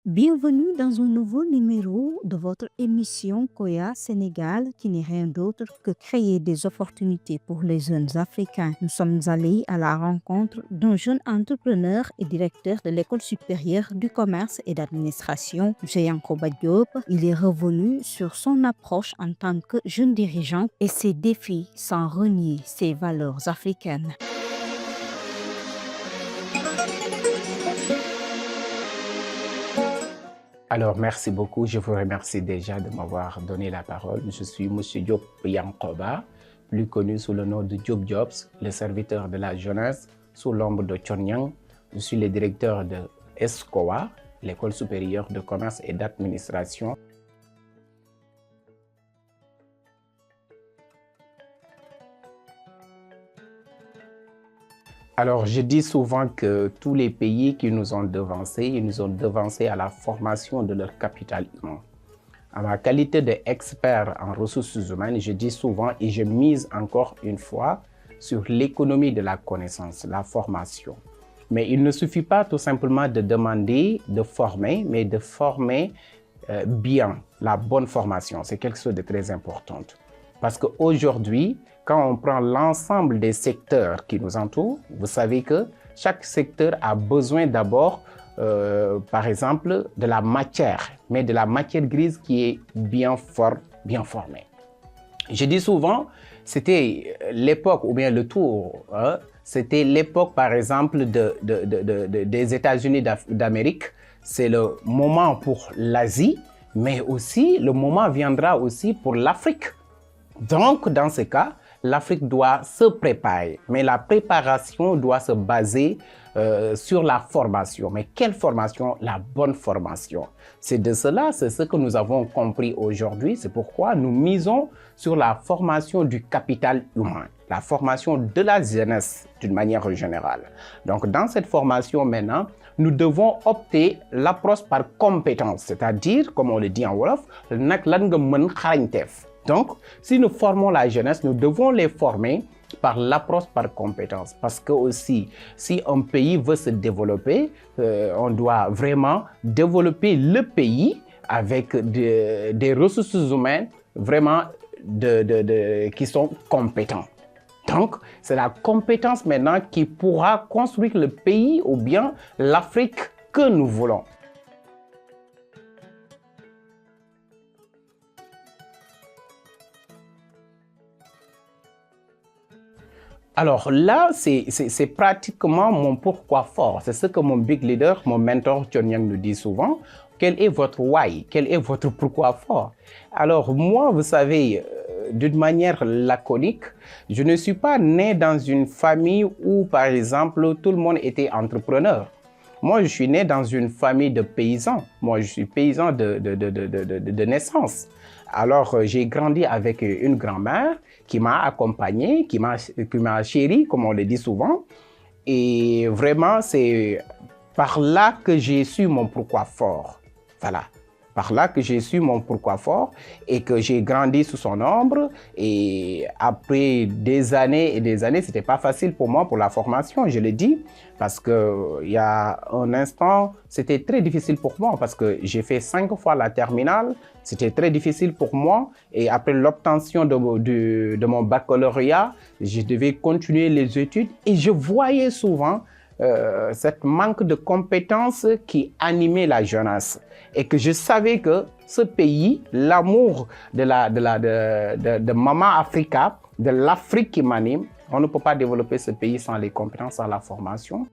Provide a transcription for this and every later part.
Bienvenue dans un nouveau numéro de votre émission Koya Sénégal, qui n'est rien d'autre que créer des opportunités pour les jeunes Africains. Nous sommes allés à la rencontre d'un jeune entrepreneur et directeur de l'École supérieure du commerce et d'administration, M. Yankoba Diop. Il est revenu sur son approche en tant que jeune dirigeant et ses défis sans renier ses valeurs africaines. Alors, merci beaucoup. Je vous remercie déjà de m'avoir donné la parole. Je suis M. Diop Yankoba, plus connu sous le nom de Diop Jobs, le serviteur de la jeunesse sous l'ombre de Chonyang. Je suis le directeur de ESCOA, l'École supérieure de commerce et d'administration. Alors, je dis souvent que tous les pays qui nous ont devancés, ils nous ont devancés à la formation de leur capital humain. À ma qualité d'expert en ressources humaines, je dis souvent et je mise encore une fois sur l'économie de la connaissance, la formation. Mais il ne suffit pas tout simplement de demander de former, mais de former bien, la bonne formation. C'est quelque chose de très important. Parce qu'aujourd'hui, quand on prend l'ensemble des secteurs qui nous entourent, vous savez que chaque secteur a besoin d'abord, par exemple, de la matière, mais de la matière grise qui est bien formée. Je dis souvent, c'était l'époque, ou bien le tour, hein, c'était l'époque, par exemple, des États-Unis d'Amérique. C'est le moment pour l'Asie, mais aussi le moment viendra aussi pour l'Afrique. Donc, dans ce cas, l'Afrique doit se préparer, mais la préparation doit se baser sur la formation. Mais quelle formation? La bonne formation. C'est de cela, c'est ce que nous avons compris aujourd'hui. C'est pourquoi nous misons sur la formation du capital humain, la formation de la jeunesse d'une manière générale. Donc, dans cette formation maintenant, nous devons opter l'approche par compétence, c'est-à-dire, comme on le dit en Wolof, donc, si nous formons la jeunesse, nous devons les former par l'approche par compétence. Parce que aussi, si un pays veut se développer, on doit vraiment développer le pays avec des ressources humaines vraiment qui sont compétentes. Donc, c'est la compétence maintenant qui pourra construire le pays ou bien l'Afrique que nous voulons. Alors là, c'est pratiquement mon pourquoi fort. C'est ce que mon big leader, mon mentor Chonyang nous dit souvent. Quel est votre why? Quel est votre pourquoi fort? Alors moi, vous savez, d'une manière laconique, je ne suis pas né dans une famille où, par exemple, tout le monde était entrepreneur. Moi, je suis né dans une famille de paysans. Moi, je suis paysan de naissance. Alors, j'ai grandi avec une grand-mère qui m'a accompagné, qui m'a chéri, comme on le dit souvent. Et vraiment, c'est par là que j'ai su mon pourquoi fort. Voilà. Par là que j'ai su mon pourquoi fort et que j'ai grandi sous son ombre. Et après des années et des années, c'était pas facile pour moi pour la formation, je l'ai dit, parce que il y a un instant, c'était très difficile pour moi parce que j'ai fait 5 fois la terminale. C'était très difficile pour moi et après l'obtention de mon baccalauréat, je devais continuer les études et je voyais souvent cette manque de compétences qui animait la jeunesse et que je savais que ce pays, l'amour de Maman Africa, de l'Afrique qui m'anime, on ne peut pas développer ce pays sans les compétences, sans la formation.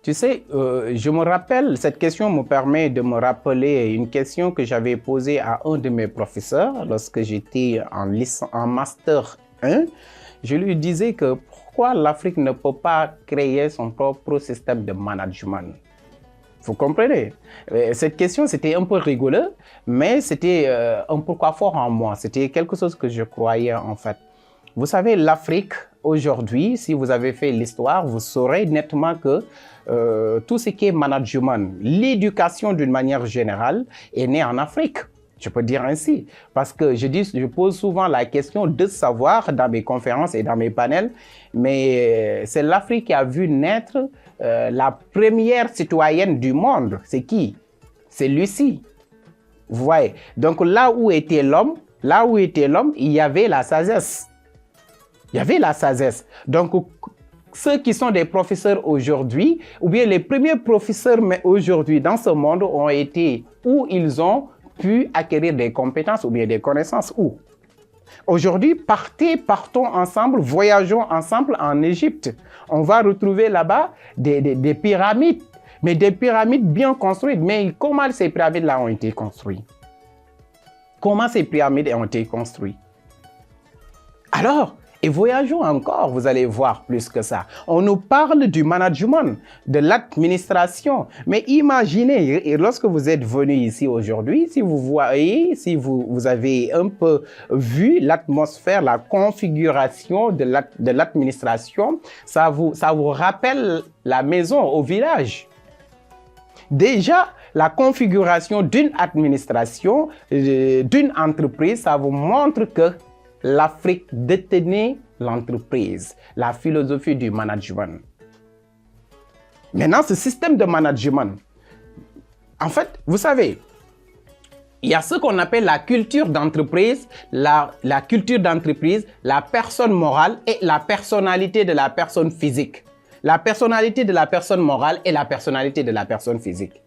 Tu sais, je me rappelle, cette question me permet de me rappeler une question que j'avais posée à un de mes professeurs lorsque j'étais en Master 1. Je lui disais que pourquoi l'Afrique ne peut pas créer son propre système de management? Vous comprenez? Cette question, c'était un peu rigolo, mais c'était un pourquoi fort en moi. C'était quelque chose que je croyais en fait. Vous savez, l'Afrique, aujourd'hui, si vous avez fait l'histoire, vous saurez nettement que tout ce qui est management, l'éducation d'une manière générale, est né en Afrique. Je peux dire ainsi, parce que je pose souvent la question de savoir dans mes conférences et dans mes panels, mais c'est l'Afrique qui a vu naître la première citoyenne du monde. C'est qui? C'est Lucie. Vous voyez? Donc là où était l'homme, il y avait la sagesse. Il y avait la sagesse. Donc ceux qui sont des professeurs aujourd'hui, ou bien les premiers professeurs aujourd'hui dans ce monde ont été où ils ont pu acquérir des compétences ou bien des connaissances où. Aujourd'hui, partons ensemble, voyageons ensemble en Égypte. On va retrouver là-bas des pyramides, mais des pyramides bien construites. Mais comment ces pyramides-là ont été construites? Comment ces pyramides ont été construites? Alors, et voyageons encore, vous allez voir plus que ça. On nous parle du management, de l'administration. Mais imaginez, et lorsque vous êtes venu ici aujourd'hui, si vous voyez, si vous avez un peu vu l'atmosphère, la configuration de l'administration, ça vous rappelle la maison au village. Déjà, la configuration d'une administration, d'une entreprise, ça vous montre que l'Afrique détenait l'entreprise, la philosophie du management. Maintenant, ce système de management, en fait, vous savez, il y a ce qu'on appelle la culture d'entreprise, la culture d'entreprise, la personne morale et la personnalité de la personne physique. La personnalité de la personne morale et la personnalité de la personne physique.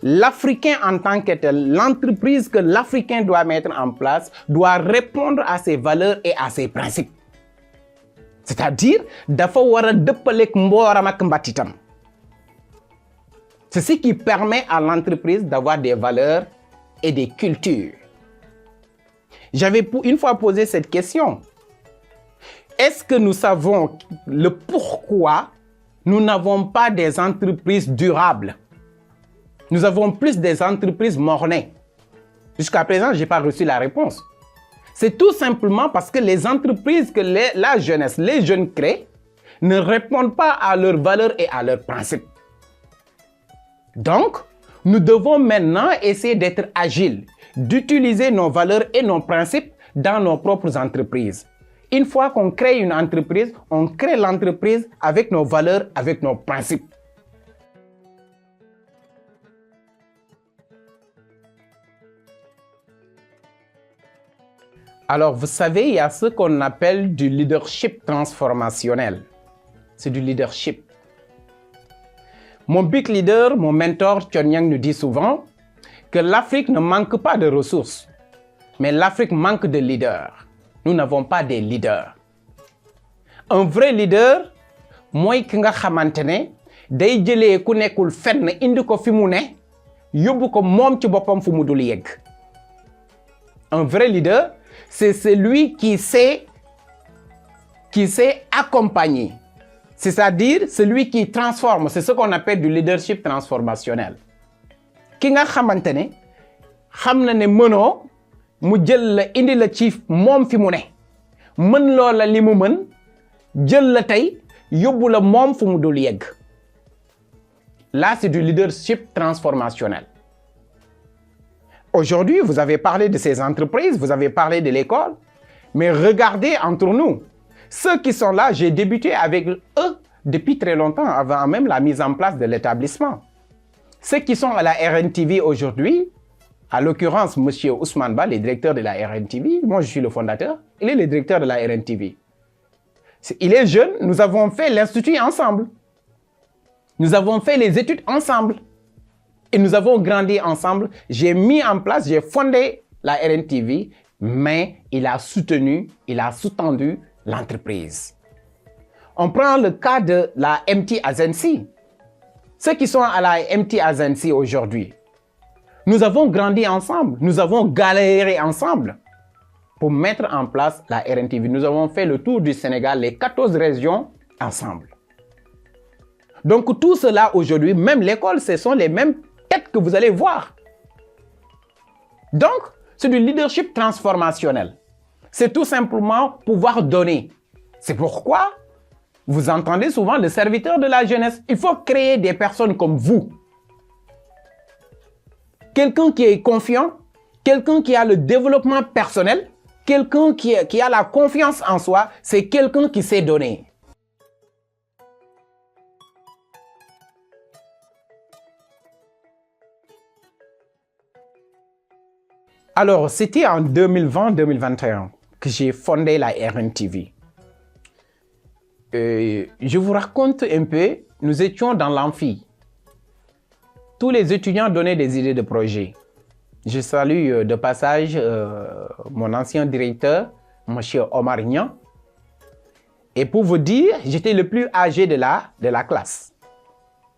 L'Africain en tant que tel, l'entreprise que l'Africain doit mettre en place doit répondre à ses valeurs et à ses principes. C'est-à-dire, c'est ce qui permet à l'entreprise d'avoir des valeurs et des cultures. J'avais une fois posé cette question. Est-ce que nous savons le pourquoi nous n'avons pas des entreprises durables? Nous avons plus des entreprises mornées. Jusqu'à présent, je n'ai pas reçu la réponse. C'est tout simplement parce que les entreprises que la jeunesse, les jeunes créent, ne répondent pas à leurs valeurs et à leurs principes. Donc, nous devons maintenant essayer d'être agiles, d'utiliser nos valeurs et nos principes dans nos propres entreprises. Une fois qu'on crée une entreprise, on crée l'entreprise avec nos valeurs, avec nos principes. Alors, vous savez, il y a ce qu'on appelle du leadership transformationnel. C'est du leadership. Mon big leader, mon mentor, Chonyang, nous dit souvent que l'Afrique ne manque pas de ressources, mais l'Afrique manque de leaders. Nous n'avons pas des leaders. Un vrai leader, moi ki nga xamantene day jëlee ku nekkul fenn indi ko fi mu ne yóbbu ko moom ci boppam fu mu dul yegg. Un vrai leader, c'est celui qui sait accompagner. C'est-à-dire celui qui transforme. C'est ce qu'on appelle du leadership transformationnel. Ki nga xamantene xam na ne mënoo mu jël la indi la ci moom fi mu ne mën loola li mu mën jël la tey yóbbu la moom fu mu dul yegg. Là, c'est du leadership transformationnel. Aujourd'hui, vous avez parlé de ces entreprises, vous avez parlé de l'école, mais regardez entre nous. Ceux qui sont là, j'ai débuté avec eux depuis très longtemps, avant même la mise en place de l'établissement. Ceux qui sont à la RNTV aujourd'hui, à l'occurrence, M. Ousmane Ba, le directeur de la RNTV, moi je suis le fondateur, il est le directeur de la RNTV. Il est jeune, nous avons fait l'institut ensemble. Nous avons fait les études ensemble. Et nous avons grandi ensemble. J'ai mis en place, j'ai fondé la RNTV, mais il a soutenu, il a sous-tendu l'entreprise. On prend le cas de la MT Agency. Ceux qui sont à la MT Agency aujourd'hui, nous avons grandi ensemble, nous avons galéré ensemble pour mettre en place la RNTV. Nous avons fait le tour du Sénégal, les 14 régions ensemble. Donc tout cela aujourd'hui, même l'école, ce sont les mêmes têtes que vous allez voir. Donc, c'est du leadership transformationnel. C'est tout simplement pouvoir donner. C'est pourquoi vous entendez souvent le serviteur de la jeunesse. Il faut créer des personnes comme vous. Quelqu'un qui est confiant, quelqu'un qui a le développement personnel, quelqu'un qui a la confiance en soi, c'est quelqu'un qui sait donner. Alors, c'était en 2020-2021 que j'ai fondé la RNTV. Je vous raconte un peu, nous étions dans l'amphi. Tous les étudiants donnaient des idées de projet. Je salue de passage mon ancien directeur, M. Omar Nian. Et pour vous dire, j'étais le plus âgé de la classe.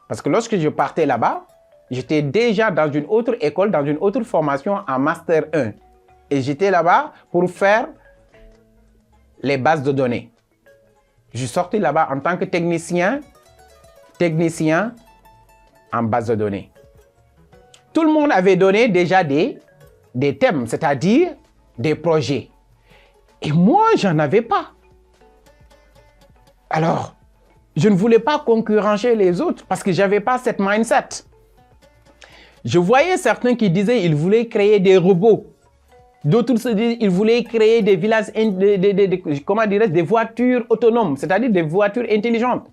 Parce que lorsque je partais là-bas, j'étais déjà dans une autre école, dans une autre formation en Master 1. Et j'étais là-bas pour faire les bases de données. Je sortais là-bas en tant que technicien en base de données. Tout le monde avait donné déjà des thèmes, c'est-à-dire des projets. Et moi, j'en avais pas. Alors, je ne voulais pas concurrencer les autres parce que je n'avais pas cette mindset. Je voyais certains qui disaient qu'ils voulaient créer des robots. D'autres se disent qu'ils voulaient créer des villages, des voitures autonomes, c'est-à-dire des voitures intelligentes.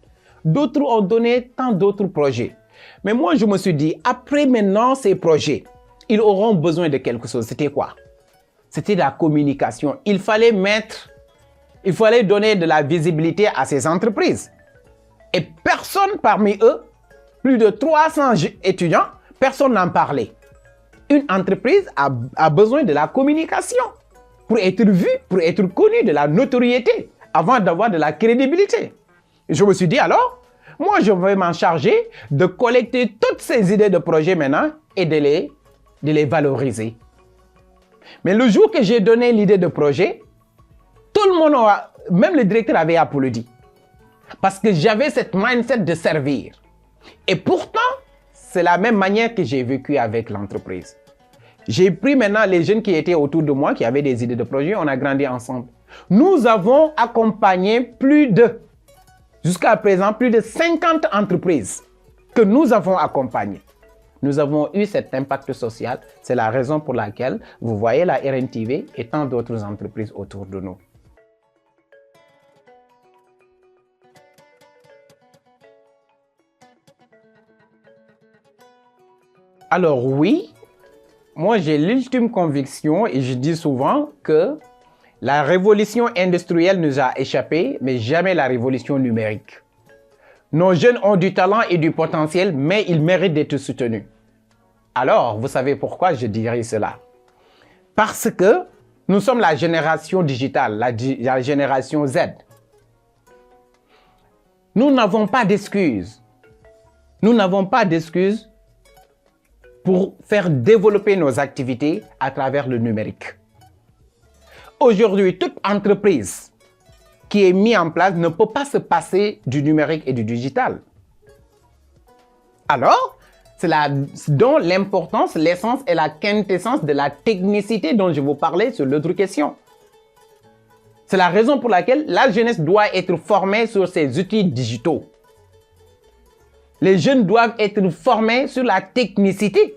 D'autres ont donné tant d'autres projets. Mais moi, je me suis dit, après maintenant ces projets, ils auront besoin de quelque chose. C'était quoi? C'était la communication. Il fallait donner de la visibilité à ces entreprises. Et personne parmi eux, plus de 300 étudiants, personne n'en parlait. Une entreprise a besoin de la communication pour être vue, pour être connue, de la notoriété, avant d'avoir de la crédibilité. Je me suis dit alors, moi je vais m'en charger de collecter toutes ces idées de projet maintenant et de les valoriser. Mais le jour que j'ai donné l'idée de projet, tout le monde, même le directeur avait applaudi. Parce que j'avais cette mindset de servir. Et pourtant, c'est la même manière que j'ai vécu avec l'entreprise. J'ai pris maintenant les jeunes qui étaient autour de moi, qui avaient des idées de projet, on a grandi ensemble. Nous avons accompagné jusqu'à présent, plus de 50 entreprises que nous avons accompagnées. Nous avons eu cet impact social. C'est la raison pour laquelle vous voyez la RNTV et tant d'autres entreprises autour de nous. Alors oui, moi j'ai l'ultime conviction et je dis souvent que la révolution industrielle nous a échappé, mais jamais la révolution numérique. Nos jeunes ont du talent et du potentiel, mais ils méritent d'être soutenus. Alors, vous savez pourquoi je dirais cela? Parce que nous sommes la génération digitale, la génération Z. Nous n'avons pas d'excuses. Nous n'avons pas d'excuses pour faire développer nos activités à travers le numérique. Aujourd'hui, toute entreprise qui est mise en place ne peut pas se passer du numérique et du digital. Alors, c'est dont l'importance, l'essence et la quintessence de la technicité dont je vous parlais sur l'autre question. C'est la raison pour laquelle la jeunesse doit être formée sur ces outils digitaux. Les jeunes doivent être formés sur la technicité.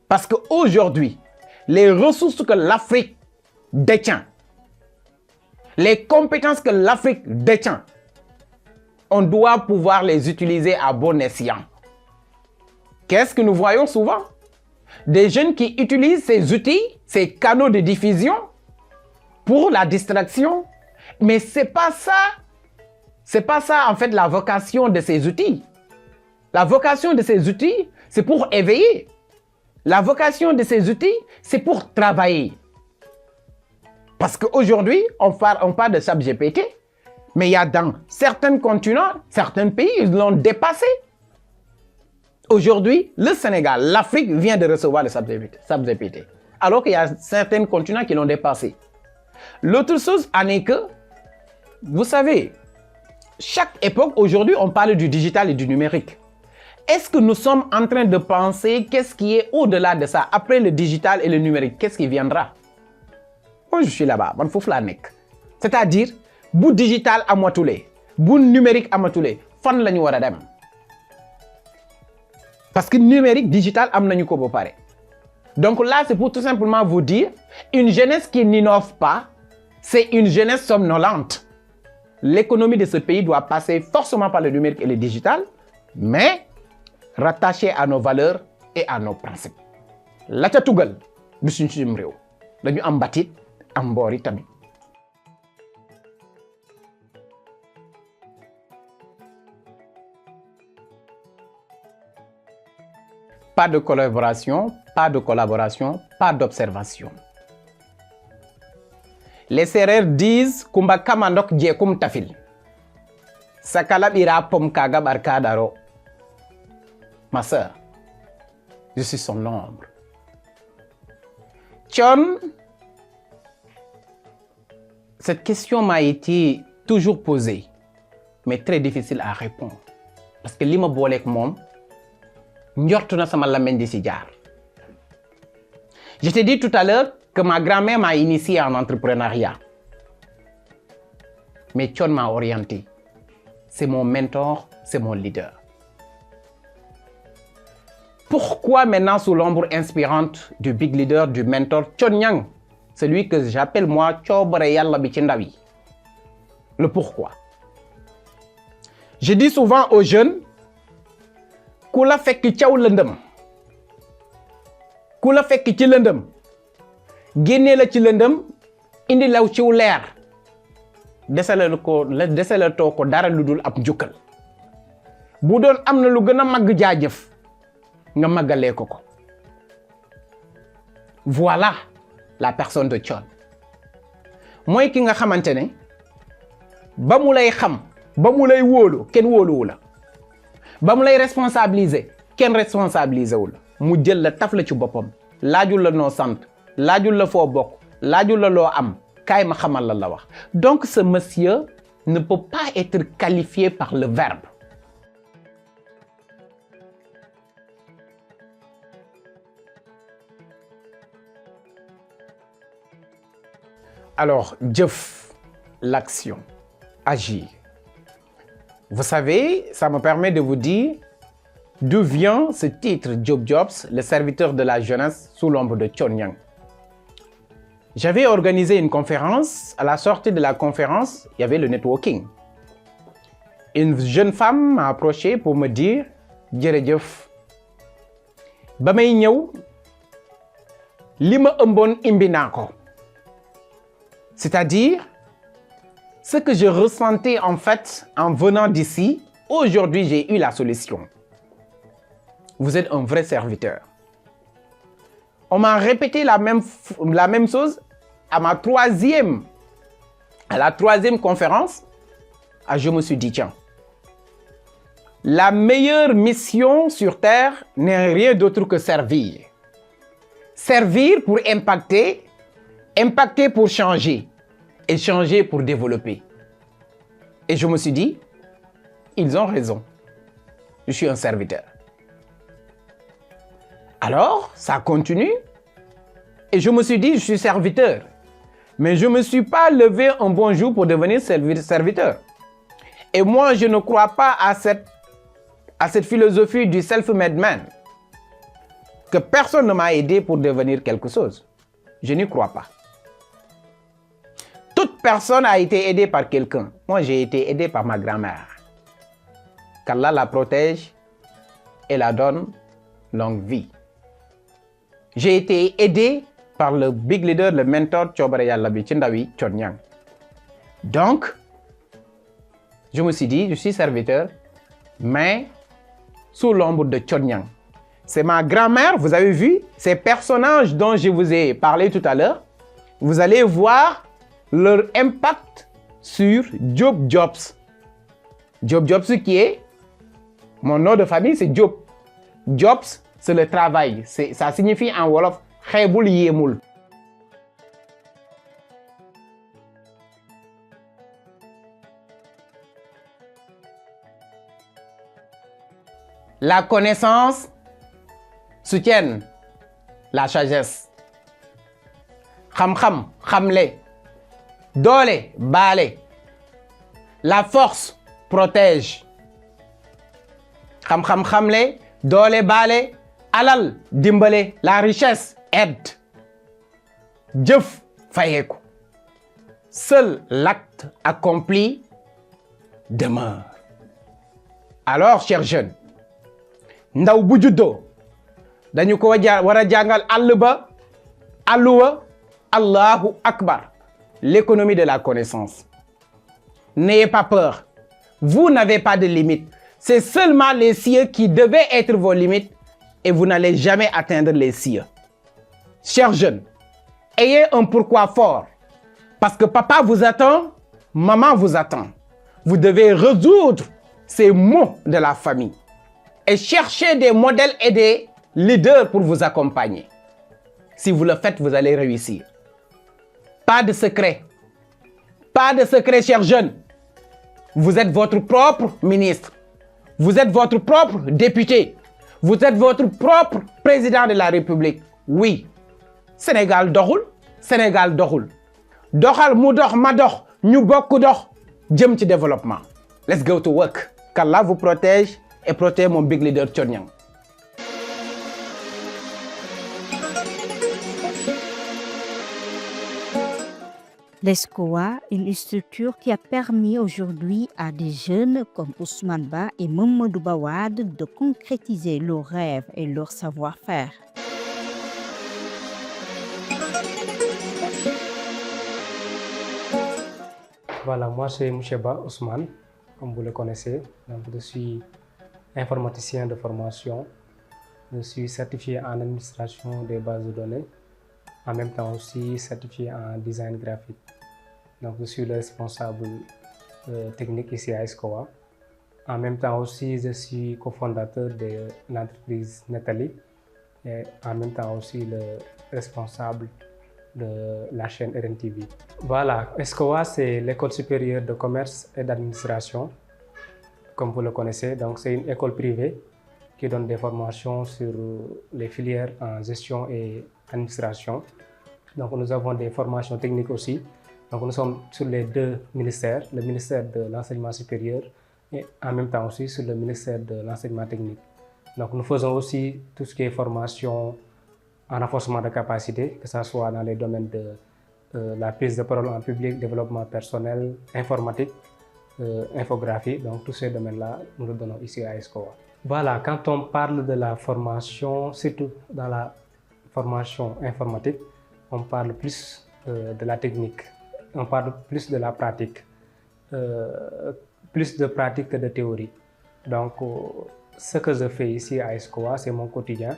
Parce qu'aujourd'hui, les ressources que l'Afrique détient, les compétences que l'Afrique détient, on doit pouvoir les utiliser à bon escient. Qu'est-ce que nous voyons souvent? Des jeunes qui utilisent ces outils, ces canaux de diffusion pour la distraction. Mais c'est pas ça en fait la vocation de ces outils. La vocation de ces outils, c'est pour éveiller. La vocation de ces outils, c'est pour travailler. Parce qu'aujourd'hui, on parle de ChatGPT, mais il y a dans certains continents, certains pays, ils l'ont dépassé. Aujourd'hui, le Sénégal, l'Afrique vient de recevoir le ChatGPT, alors qu'il y a certains continents qui l'ont dépassé. L'autre chose en est que, vous savez, chaque époque, aujourd'hui, on parle du digital et du numérique. Est-ce que nous sommes en train de penser qu'est-ce qui est au-delà de ça, après le digital et le numérique, qu'est-ce qui viendra? Moi, je suis là-bas, man fouf la nek. C'est-à-dire, bu digital amatule, bu numérique amatule, fan lañu wara dem. Parce que numérique, digital am nañu ko ba paré. Donc là, c'est pour tout simplement vous dire, une jeunesse qui n'innove pas, c'est une jeunesse somnolente. L'économie de ce pays doit passer forcément par le numérique et le digital, mais rattachée à nos valeurs et à nos principes. La ca tugal du suñu réew dañu am mbatit am mboori tamit. Pas de collaboration, pas de collaboration, pas d'observation. Les Sérères disent kumba kamandok djekum tafil. Sakala bira pom kaga barkadaro. Ma sœur, je suis son ombre. Thione, cette question m'a été toujours posée, mais très difficile à répondre. Parce que li ma booleeg moom njortu na sama làmmiñ di si jaar. Je t'ai dit tout à l'heure que ma grand-mère m'a initié en entrepreneuriat. Mais Thione m'a orienté. C'est mon mentor, c'est mon leader. Pourquoi maintenant sous l'ombre inspirante du big leader, du mentor Thione Niang, celui que j'appelle moi coobare yàlla bi ci ndaw yi? Le pourquoi. Je dis souvent aux jeunes, ku la fekk caw lëndëm, ku la fekk ci lëndëm, génnee la ci lëndëm, indi law ciw leer, desale too ko dara lu dul ab njukkal. Bu doon am na lu gën a màgg jaajëf, nga màggalee ko ko. Voilà la personne de Thione. Mooy ki nga xamante ne ba mu lay xam, ba mu lay wóolu kenn wóoluwu la, ba mu lay responsabiliser kenn responsabiliser wu la, mu jël la taf la ci boppam, laajul la noo sant, laajul la foo bokk, laajul la loo am, kaay ma xamal la wax. Donc ce monsieur ne peut pas être qualifié par le verbe. Alors, jëf, l'action, agir. Vous savez, ça me permet de vous dire d'où vient ce titre Job Jobs, le serviteur de la jeunesse sous l'ombre de Thione Niang. J'avais organisé une conférence. À la sortie de la conférence, il y avait le networking. Une jeune femme m'a approché pour me dire jërëjëf ba may ñëw li ma ëmboon imbi naa ko. C'est-à-dire, ce que je ressentais en fait en venant d'ici, aujourd'hui j'ai eu la solution. Vous êtes un vrai serviteur. On m'a répété la même chose à la troisième conférence. Je me suis dit, tiens, la meilleure mission sur Terre n'est rien d'autre que servir. Servir pour impacter, impacter pour changer et changer pour développer. Et je me suis dit, ils ont raison. Je suis un serviteur. Alors, ça continue. Et je me suis dit, je suis serviteur. Mais je ne me suis pas levé un bon jour pour devenir serviteur. Et moi, je ne crois pas à cette philosophie du self-made man. Que personne ne m'a aidé pour devenir quelque chose. Je n'y crois pas. Toute personne a été aidée par quelqu'un. Moi, j'ai été aidé par ma grand-mère. Qu'Allah la protège et la donne longue vie. J'ai été aidé par le big leader, le mentor coobare yàlla bi ci ndaw yi Thione Niang. Donc, je me suis dit, je suis serviteur, mais sous l'ombre de Thione Niang. C'est ma grand-mère, vous avez vu, ces personnages dont je vous ai parlé tout à l'heure, vous allez voir leur impact sur Job Jobs. Job Jobs qui est, mon nom de famille c'est Job. Jobs, c'est le travail. Ça signifie en wolof xeebul yéemul. La connaissance soutient la sagesse. Xam-xam, xamle. Doole, baale. La force protège. Xam-xam, xamle. Doole, baale. Alal, dimbale. La richesse, aide. Jëf fayeeku. Seul l'acte accompli demeure. Alors, chers jeunes, ndaw bu juddoo dañu ko war a jàngal àll ba àlluwa Allahu Akbar, l'économie de la connaissance. N'ayez pas peur. Vous n'avez pas de limite. C'est seulement les cieux qui devaient être vos limites et vous n'allez jamais atteindre les cieux. Chers jeunes, ayez un pourquoi fort. Parce que papa vous attend, maman vous attend. Vous devez résoudre ces maux de la famille et chercher des modèles et des leaders pour vous accompagner. Si vous le faites, vous allez réussir. Pas de secret. Pas de secret, chers jeunes. Vous êtes votre propre ministre. Vous êtes votre propre député. Vous êtes votre propre président de la République. Oui. Sénégal doxul. Sénégal doxul. Doxal mu dox ma dox ñu bokk dox jëm ci développement. Let's go to work. Qu'Allah vous protège et protège mon big leader Thione Niang. L'ESCOA, une structure qui a permis aujourd'hui à des jeunes comme Ousmane Ba et Mamadou Ba Wade de concrétiser leurs rêves et leur savoir-faire. Voilà, moi c'est M. Ba Ousmane, comme vous le connaissez. Donc, je suis informaticien de formation. Je suis certifié en administration des bases de données. En même temps aussi certifié en design graphique. Donc je suis le responsable technique ici à ESCOA. En même temps aussi je suis cofondateur de l'entreprise Netali et en même temps aussi le responsable de la chaîne RNTV. Voilà, ESCOA c'est l'école supérieure de commerce et d'administration, comme vous le connaissez. Donc c'est une école privée qui donne des formations sur les filières en gestion et administration. Donc nous avons des formations techniques aussi. Donc nous sommes sur les deux ministères, le ministère de l'enseignement supérieur et en même temps aussi sur le ministère de l'enseignement technique. Donc nous faisons aussi tout ce qui est formation en renforcement de capacité, que ce soit dans les domaines de la prise de parole en public, développement personnel, informatique, infographie. Donc tous ces domaines-là, nous le donnons ici à ESCOA. Voilà, quand on parle de la formation, surtout dans la formation informatique, on parle plus de la technique, on parle plus de la pratique, plus de pratique que de théorie. Donc, ce que je fais ici à ESCOA, c'est mon quotidien.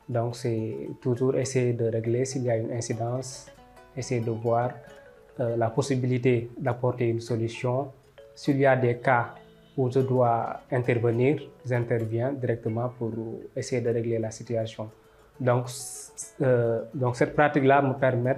Donc, c'est toujours essayer de régler s'il y a une incidence, essayer de voir la possibilité d'apporter une solution. S'il y a des cas où je dois intervenir, j'interviens directement pour essayer de régler la situation. Donc cette pratique-là me permet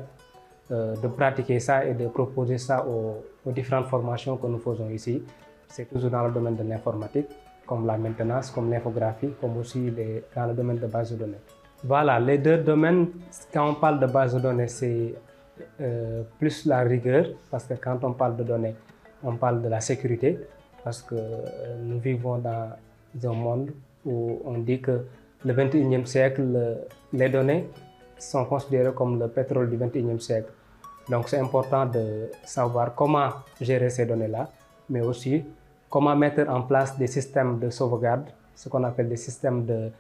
de pratiquer ça et de proposer ça aux différentes formations que nous faisons ici. C'est toujours dans le domaine de l'informatique, comme la maintenance, comme l'infographie, comme aussi dans le domaine de base de données. Voilà, les deux domaines, quand on parle de base de données, c'est plus la rigueur, parce que quand on parle de données, on parle de la sécurité, parce que nous vivons dans un monde où on dit que le 21e siècle, les données sont considérées comme le pétrole du 21e siècle. Donc c'est important de savoir comment gérer ces données-là, mais aussi comment mettre en place des systèmes de sauvegarde, ce qu'on appelle des systèmes de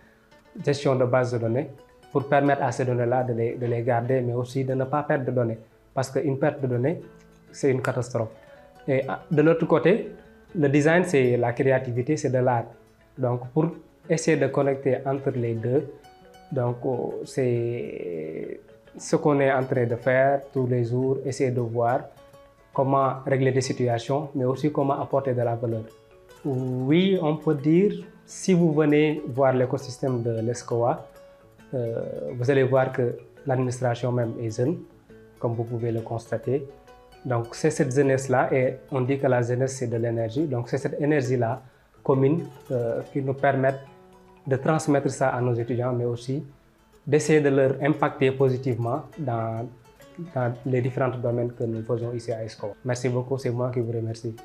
gestion de base de données, pour permettre à ces données-là de les garder, mais aussi de ne pas perdre de données. Parce qu'une perte de données, c'est une catastrophe. Et de l'autre côté, le design, c'est la créativité, c'est de l'art. Donc pour essayer de connecter entre les deux, donc c'est ce qu'on est en train de faire tous les jours, essayer de voir comment régler des situations, mais aussi comment apporter de la valeur. Oui, on peut dire, si vous venez voir l'écosystème de l'ESCOA, vous allez voir que l'administration même est jeune, comme vous pouvez le constater. Donc c'est cette jeunesse-là, et on dit que la jeunesse c'est de l'énergie, donc c'est cette énergie-là commune qui nous permet de transmettre ça à nos étudiants, mais aussi d'essayer de leur impacter positivement dans les différents domaines que nous faisons ici à ESCOA. Merci beaucoup, c'est moi qui vous remercie.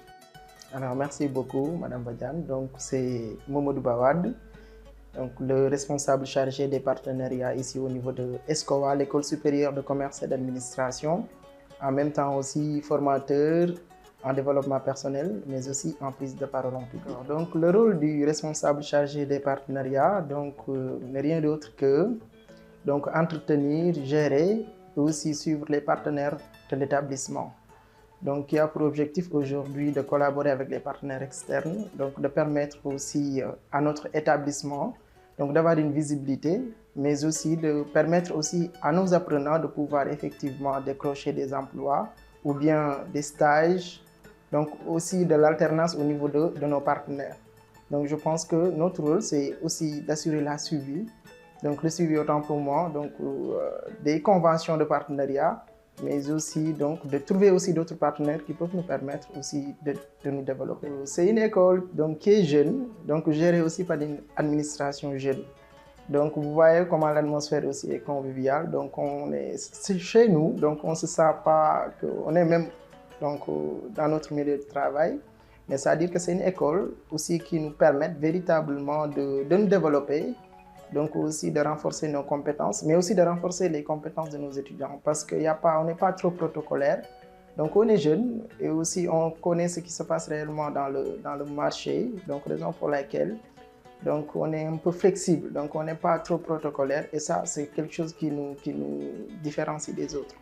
Alors merci beaucoup Madame Badiane, donc c'est Mamadou Ba Wade, donc le responsable chargé des partenariats ici au niveau de ESCOA, l'École supérieure de commerce et d'administration, en même temps aussi formateur en développement personnel, mais aussi en prise de parole en public. Donc le rôle du responsable chargé des partenariats n'est rien d'autre que entretenir, gérer et aussi suivre les partenaires de l'établissement. Donc, qui a pour objectif aujourd'hui de collaborer avec les partenaires externes, donc de permettre aussi à notre établissement d'avoir une visibilité, mais aussi de permettre aussi à nos apprenants de pouvoir effectivement décrocher des emplois ou bien des stages, donc aussi de l'alternance au niveau de nos partenaires. Donc, je pense que notre rôle, c'est aussi d'assurer la suivi. Donc, le suivi autant pour moi, des conventions de partenariat, mais aussi de trouver aussi d'autres partenaires qui peuvent nous permettre aussi de nous développer. C'est une école qui est jeune, gérée aussi par une administration jeune. Donc vous voyez comment l'atmosphère aussi est conviviale. Donc c'est chez nous, donc on ne se sent pas qu'on est même dans notre milieu de travail. Mais ça veut dire que c'est une école aussi qui nous permet véritablement de nous développer. Donc aussi de renforcer nos compétences, mais aussi de renforcer les compétences de nos étudiants parce qu'on n'est pas trop protocolaire. Donc on est jeune et aussi on connaît ce qui se passe réellement dans le marché. Donc raison pour laquelle on est un peu flexible. Donc on n'est pas trop protocolaire et ça c'est quelque chose qui nous différencie des autres.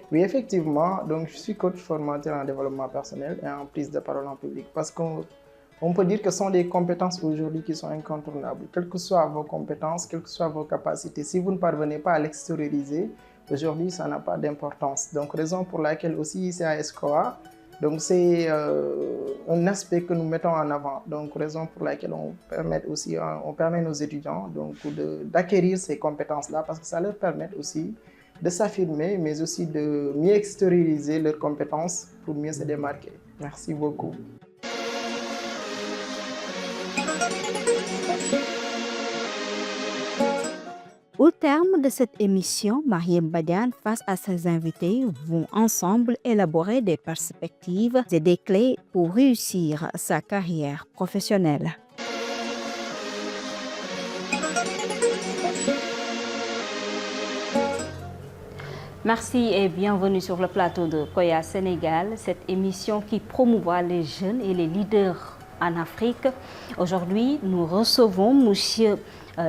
Oui, effectivement, je suis coach formateur en développement personnel et en prise de parole en public parce qu'on peut dire que ce sont des compétences aujourd'hui qui sont incontournables. Quelles que soient vos compétences, quelles que soient vos capacités, si vous ne parvenez pas à l'extérioriser, aujourd'hui, ça n'a pas d'importance. Donc, raison pour laquelle aussi ici à ESCOA, c'est un aspect que nous mettons en avant. Donc, raison pour laquelle on permet nos étudiants d'acquérir ces compétences-là parce que ça leur permet aussi de s'affirmer, mais aussi de mieux extérioriser leurs compétences pour mieux se démarquer. Merci beaucoup. Au terme de cette émission, Mariam Badiane, face à ses invités, vont ensemble élaborer des perspectives et des clés pour réussir sa carrière professionnelle. Merci et bienvenue sur le plateau de Koya Sénégal, cette émission qui promouvoit les jeunes et les leaders en Afrique. Aujourd'hui, nous recevons M.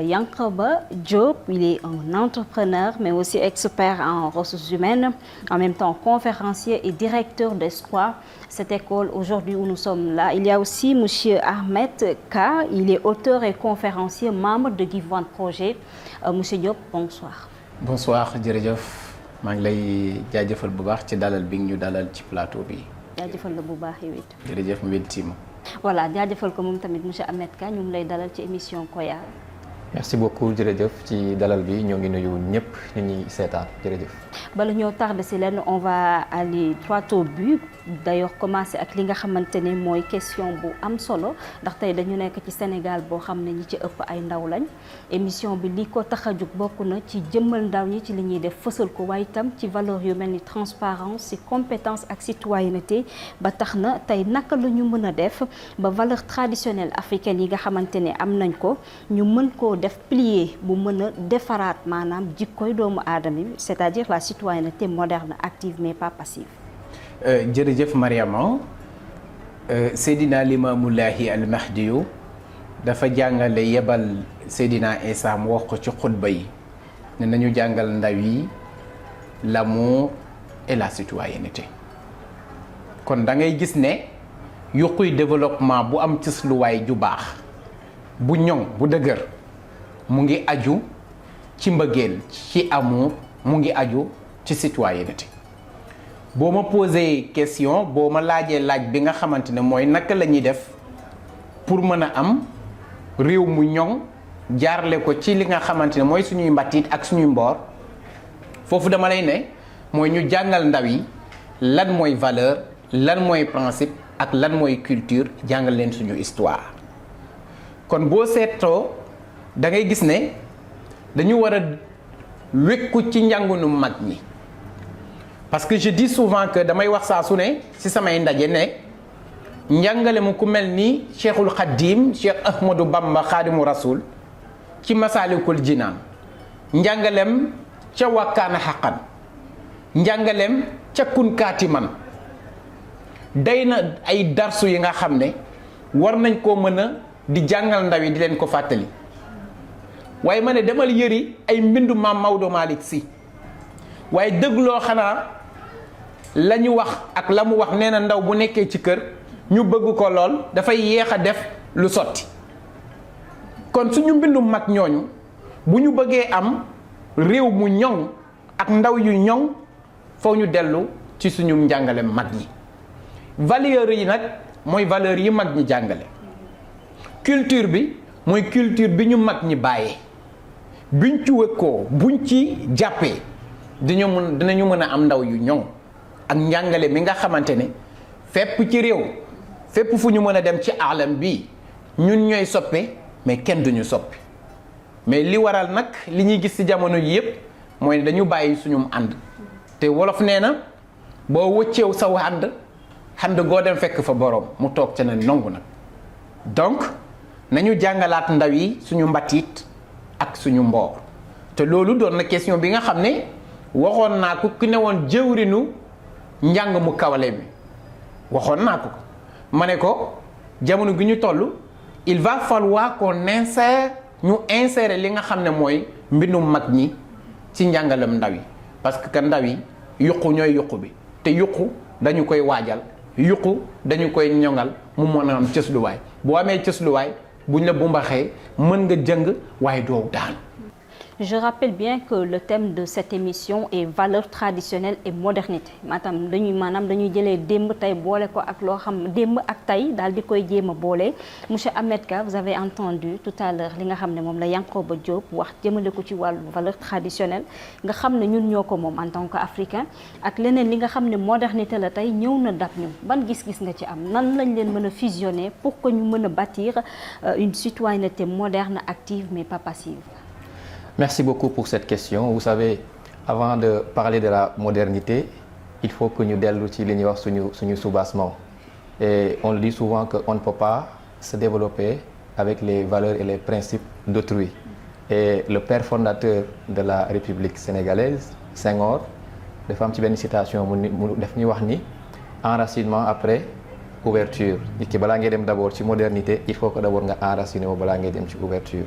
Yankoba Diop. Il est un entrepreneur, mais aussi expert en ressources humaines, en même temps conférencier et directeur d'ESCOA, cette école aujourd'hui où nous sommes là. Il y a aussi M. Ahmed K. Il est auteur et conférencier, membre de Give One Project. M. Diop, bonsoir. Bonsoir, jërëjëf. maa ngi lay jaajëfal bu baax ci dalal bi ñu dalal ci plateau bi. jaajëfal la bu baax yow it. jërëjëf Mbène. voilà jaajëfal ko moom tamit monsieur Ahmed Ka ñu ngi lay dalal ci émission Koya. merci beaucoup jërëjëf ci dalal bi ñoo ngi nuyu ñëpp ñu ñuy seetaan jërëjëf. bala ñoo tardé si lenn on va aller droit au but d'ailleurs commencer ak li nga xamante ne mooy question bu am solo ndax tey dañu nekk ci Sénégal boo xam ne ñi ci ëpp ay ndaw lañ émission bi li ko tax a jóg bokk na ci jëmmal ndaw ñi ci li ñuy def fësal ko waaye itam ci valeur yu mel ni transparence ci compétence ak citoyenneté ba tax na tey naka la ñu mën a def ba valeur traditionnelle africaine yi nga xamante ne am nañ ko ñu mën koo def plier bu mën a defaraat maanaam jikkoy doomu aadama bi c'est-à-dire la citoyenneté moderne active mais pas passive. jërëjëf Mariama Seydina Limaamullahi al-Mahdiyu dafa jàngale yebal Seydina Isa mu wax ko ci xutba yi ne nañu jàngal ndaw yi l'amour et la citoyenneté kon da ngay gis ne yokkuy développement bu am cësluwaay ju baax bu ñoŋ bu dëgër mu ngi aju ci mbëggeel ci amour mu ngi aju ci citoyenneté boo ma posé question boo ma laajee laaj bi nga xamante ne mooy naka la ñuy def pour mën a am réew mu ñoŋ jaarle ko ci li nga xamante ne mooy suñuy mbatit ak suñuy mboor foofu dama lay ne mooy ñu jàngal ndaw yi lan mooy valeur lan mooy principe ak lan mooy culture jàngal leen suñu histoire kon boo seetoo da ngay gis ne dañu war a wékku ci njàngunu mag ñi parce que je dis souvent que damay wax saa su ne ci samay ndaje ne njàngale mu ku mel ni Cheikhul Khadim Cheikh Ahmadou Bamba Khadimu Rasoul ci Masaalikul Jinaan njàngaleem ca Wakkaana Xaqan njàngaleem ca Kun Kaatiman day na ay darsu yi nga xam ne war nañ koo mën a di jàngal ndaw yi di leen ko fàttali waaye ma ne demal yëri ay mbindu maam Maodo Malick Sy waaye dëggloo xanaa la ñu wax ak la mu wax nee na ndaw bu nekkee ci kër ñu bëgg ko lool dafay yéex a def lu sotti kon suñu mbindum mag ñooñu bu ñu bëggee am réew mu ñoŋ ak ndaw yu ñoŋ foo ñu dellu ci suñu njàngale mag yi valeur yi nag mooy valeur yi mag ñi jàngale culture bi mooy culture bi ñu mag ñi bàyyee buñ ci wëkkoo buñ ci jàppee dinañu mën a am ndaw yu ñoŋ ak njàngale mi nga xamante ne fépp ci réew fépp fu ñu mën a dem ci alam bi ñun ñooy soppe mais kenn duñu soppi mais li waral nag li ñuy gis ci jamono yi yëpp mooy dañu bàyyi suñum ànd te wolof nee na boo wëcceew saw ànd goo dem fekk fa boroom mu toog ca ne nongu nag donc nañu jàngalaat ndaw yi suñu mbatiit ak suñu mboor te loolu doon na question bi nga xam ne waxoon naa ko ku ne woon jëwrinu njàng mu kawale bi waxoon naa ko ma ne ko jamono gi ñu toll il va falloir qu'on insérer li nga xam ne mooy mbindum mag ñi ci njàngalam ndaw yi parce que ndaw yi yuqu ñooy yuqu bi te yuqu dañu koy waajal yuqu dañu koy ñoŋal mu mën a am cësluwaay boo amee cësluwaay buñ la bumbaxee mën nga jëng waaye doo daanu. Je rappelle bien que le thème de cette émission est valeurs traditionnelles et modernité maanaam dañuy jëlee démb tey boole ko ak loo xam démb ak tey daal di koy jéem a boole monsieur Ahmed Ka vous avez entendu tout à l'heure li nga xam ne moom la Yankoba Diop wax jëmale ko ci wàllu valeur traditionnelle nga xam ne ñun ñoo ko moom en tant qu'africain ak leneen li nga xam ne modernité la tey ñëw na dab ñu ban gis-gis nga ci am nan lañ leen mën a fusionner pour que ñu mën a bâtir une citoyenneté moderne active mais pas passive. Merci beaucoup pour cette question. Vous savez, avant de parler de la modernité, il faut que ñu dellu ci li ñuy wax suñu soubassement. Et on le dit souvent qu'on ne peut pas se développer avec les valeurs et les principes d'autrui. Et le père fondateur de la République sénégalaise, Senghor, dafa am ci benn citation mu def ñuy wax ni enracinement après ouverture. Nit ki balaa ngay dem d'abord ci modernité, il faut que d'abord nga enraciner wu balaa ngay dem ci ouverture.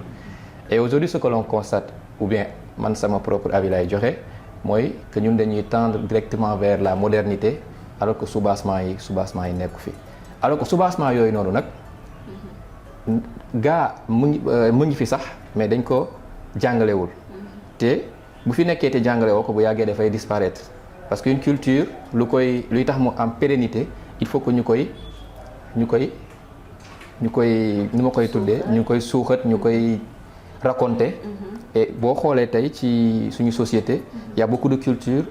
Et aujourd'hui ce que l'on constate ou bien man sama propre avis lay joxe mooy que ñun dañuy tendre directement vers la modernité alors que soubassement yi nekku fi alors que soubassement yooyu noonu nag mu ngi fi sax mais dañ ko jàngalewul te bu fi nekkee te jàngale woo ko bu yàggee dafay disparaître parce que une culture luy tax mu am pérennité il faut que ñu koy ni ma koy tuddee ñu koy suuxat ñu koy raconter et boo xoolee tey ci suñu société il y a beaucoup de cultures